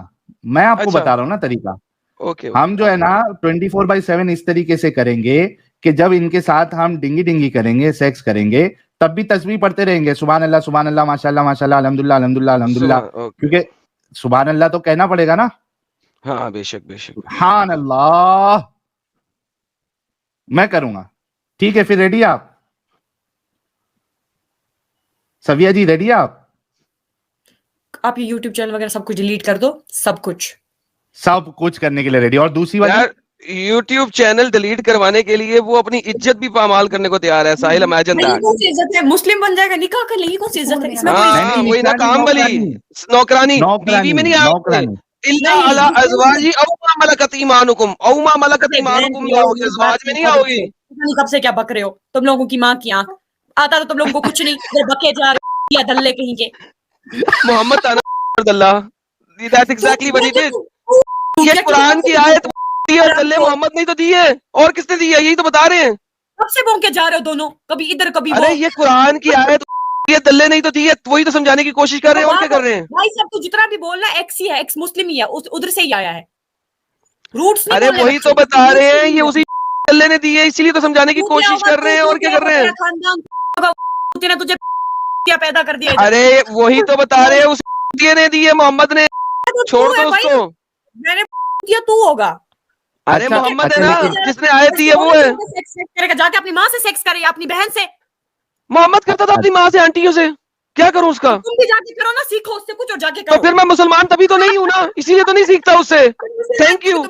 मैं आपको बता रहा हूँ ना तरीका। ओके हम जो है ना 24/7 इस तरीके से करेंगे कि जब इनके साथ हम डिंगी करेंगे, सेक्स करेंगे, तब भी तस्बीह पढ़ते रहेंगे, सुभान अल्लाह माशाल्लाह माशाल्लाह अल्हम्दुलिल्लाह अल्हम्दुलिल्लाह अल्हम्दुलिल्लाह, क्योंकि सुभान अल्लाह तो कहना पड़ेगा ना। हाँ बेशक सुभान अल्लाह मैं करूंगा। ठीक है फिर रेडी आप? सविया जी रेडी आप ये यूट्यूब चैनल वगैरह सब कुछ डिलीट कर दो, सब कुछ करने के लिए रेडी? और दूसरी वाली यार यूट्यूब चैनल डिलीट करवाने के लिए वो अपनी इज्जत भी पामाल करने को तैयार है। साहिल इमेजिन दैट। कौन सी इज्जत है? मुस्लिम बन जाएगा, निकाह कर लेगी, कौन सी इज्जत है इसमें? हाँ वही ना, काम वाली नौकरानी बीवी में नहीं आओगे। इल्ला अला अज़वाजी औ मा मलकत ईमानुकुम औ मा मलकत ईमानुकुम में आओगे, अज़वाज में नहीं आओगी। कब से क्या बक रहे हो तुम लोगों की माँ की आंख? आता तो तुम लोगों को कुछ नहीं, बके जा रहे या दल्ले कहीं के। मोहम्मद ताना दल्ला, that's exactly what he did. ये कुरान की आयत दी और दल्ले मोहम्मद नहीं तो दी है, और किसने दी है? यही तो बता रहे हैं। कब से भौंके जा रहे हो दोनों, कभी इधर कभी अरे ये कुरान की आयत ये दल्ले नहीं तो थी, ये वही तो समझाने की कोशिश कर रहे हैं, और क्या कर रहे हैं? भाई साहब, तू जितना भी बोल रहा है, एक्स ही है, एक्स मुस्लिम ही है, उधर से ही आया है, रूट्स नहीं अरे बोल रहे वही बच्चे। तो बता रहे हैं, ये उसी दल्ले ने दी है, इसीलिए तो समझाने की तू क्या कोशिश होगा, कर रहे हैं, तू और क्या क्या कर रहे होगा, हैं? तेरा खानदान तेरा तुझे क्या पैदा कर दिया इधर। अरे वही तो बता रहे हैं, उस ने दी है, मोहम्मद ने। तो छोड़ तू है दो भाई, उसको। मैंने किया, तू होगा। अरे अच्छा, मोहम्मद है अच्छा, ना, लेकिन- जिसने आयत दी है वो है। सेक्स करेगा, जाके अपनी माँ से सेक्स करे, अपनी बहन से। मोहम्मद करता था अपनी माँ से, आंटियों से, क्या करूं उसका? तुम भी जाके करो ना, सीखो उससे कुछ और जाके तो करो। फिर मैं मुसलमान तभी तो नहीं हूं ना, इसीलिए तो नहीं सीखता उससे। Thank you.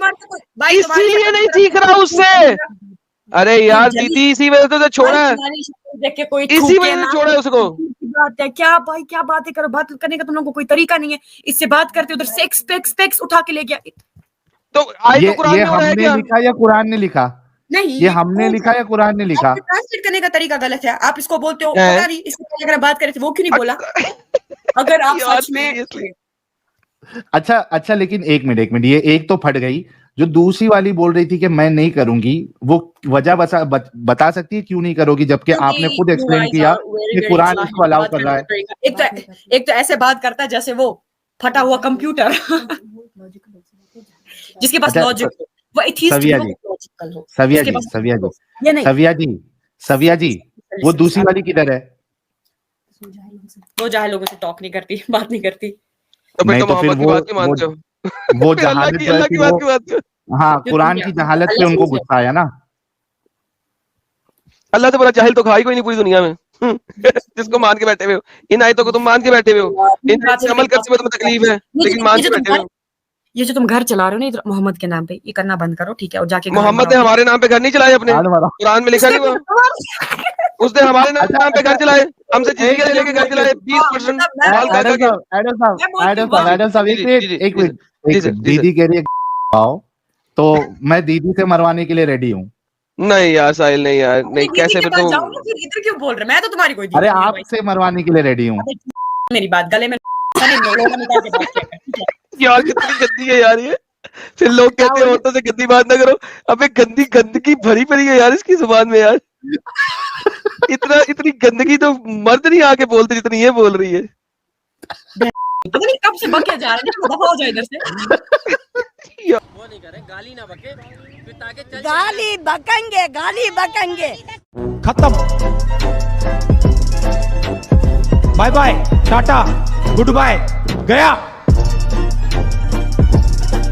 भाई इसीलिए नहीं सीख रहा उससे। अरे यार दीदी, इसी वजह से तो छोड़ा है, देख के कोई इसी वजह से छोड़ा है उसको। बात है क्या भाई, क्या बातें करो, बात करने का तुम लोगों को कोई तरीका नहीं है। इससे बात करते उधर सेक्स पेक्स पेक्स उठा के ले गया। तो आई तो कुरान ये में हो रहा है हमने क्या? लिखा या कुरान ने लिखा? नहीं, ये हमने लिखा या कुरान ने लिखा? ट्रांसलेट करने का तरीका गलत है। आप इसको बोलते हो, है? पता नहीं इसको पहले अगर बात करे थे वो क्यों नहीं बोला। अगर आप यार, सच में seriously। अच्छा अच्छा, लेकिन एक मिनट, ये एक तो फट गई। जो दूसरी वाली बोल रही थी कि मैं नहीं करूंगी, वो वजह बता सकती है क्यों नहीं करोगी, जबकि आपने खुद एक्सप्लेन किया कि कुरान इसको अलाउ कर रहा है। एक तो ऐसे बात करता है जैसे वो फटा हुआ कंप्यूटर जिसके पास अच्छा, लॉजिक हो, वो एथीस्ट सविया हो, जी, लॉजिकल हो। सविया उसके जी, पास सविया जी, ये नहीं, सविया जी, वो दूसरी वाली किधर है? वो जाहिल लोगों से टॉक नहीं करती, बात नहीं करती। तो फिर नहीं तो तो फिर मोहम्मद की बात क्यों मानते हो? वो फिर अल्लाह जहालत की जो है अल्लाह कि की बात वो, क्यों मानते हो? हाँ, जो कुरान दुनिया- की जहालत पे अल्लाह उनको समझ गुस्सा आया ना। अल्लाह तो बड़ा जाहिल तो खाई कोई नहीं पूरी दुनिया में। जिसको मान के बैठे हुए हो, इन आयतों को तुम मान के बैठे हुए हो, इन पे अमल करते हुए तुम्हें तकलीफ है, लेकिन मान के बैठे हुए हो। ये जो तुम घर चला रहे हो ना इधर मोहम्मद के नाम पे, ये करना बंद करो, ठीक है? और जाके घर मोहम्मद ने बनाओ। हमारे नाम पे घर नहीं चलाए अपने, आज हमारा- कुरान में लिखा नहीं हुआ। उसने हमारे नाम पे घर चलाए, हमसे जिजिया ले लेके घर चलाए, 20% माल का एडल के। साहब, एक मिनट, दीदी कह रही है आओ, तो मैं दीदी से मरवाने के लिए रेडी हूँ। नहीं यार साहिल, नहीं यार, नहीं, कैसे फिर तो जाओ ना, फिर इधर क्यों बोल रहे? मैं तो तुम्हारी कोई अरे दीदी नहीं हूँ भाई। आपसे मरवाने के लिए रेडी हूँ। मेरी बात गले में लोगों ने बात किया कर, ठीक है? यार कितनी गंदी है यार ये। फिर लोग कहते हैं औरतों से गंदी बात ना करो। अबे गंदगी भरी पड़ी है यार इसकी जुबान में यार। इतनी गंदगी तो मर्द नहीं आके बोलते जितनी ये बोल रही है। पता नहीं कब से बके जा रहे हैं, दफा हो जाए इधर से। वो नहीं करे, गाली ना बके, फिर ताकि चल गाली बकेंगे। खत्म, bye bye, tata, goodbye, गया।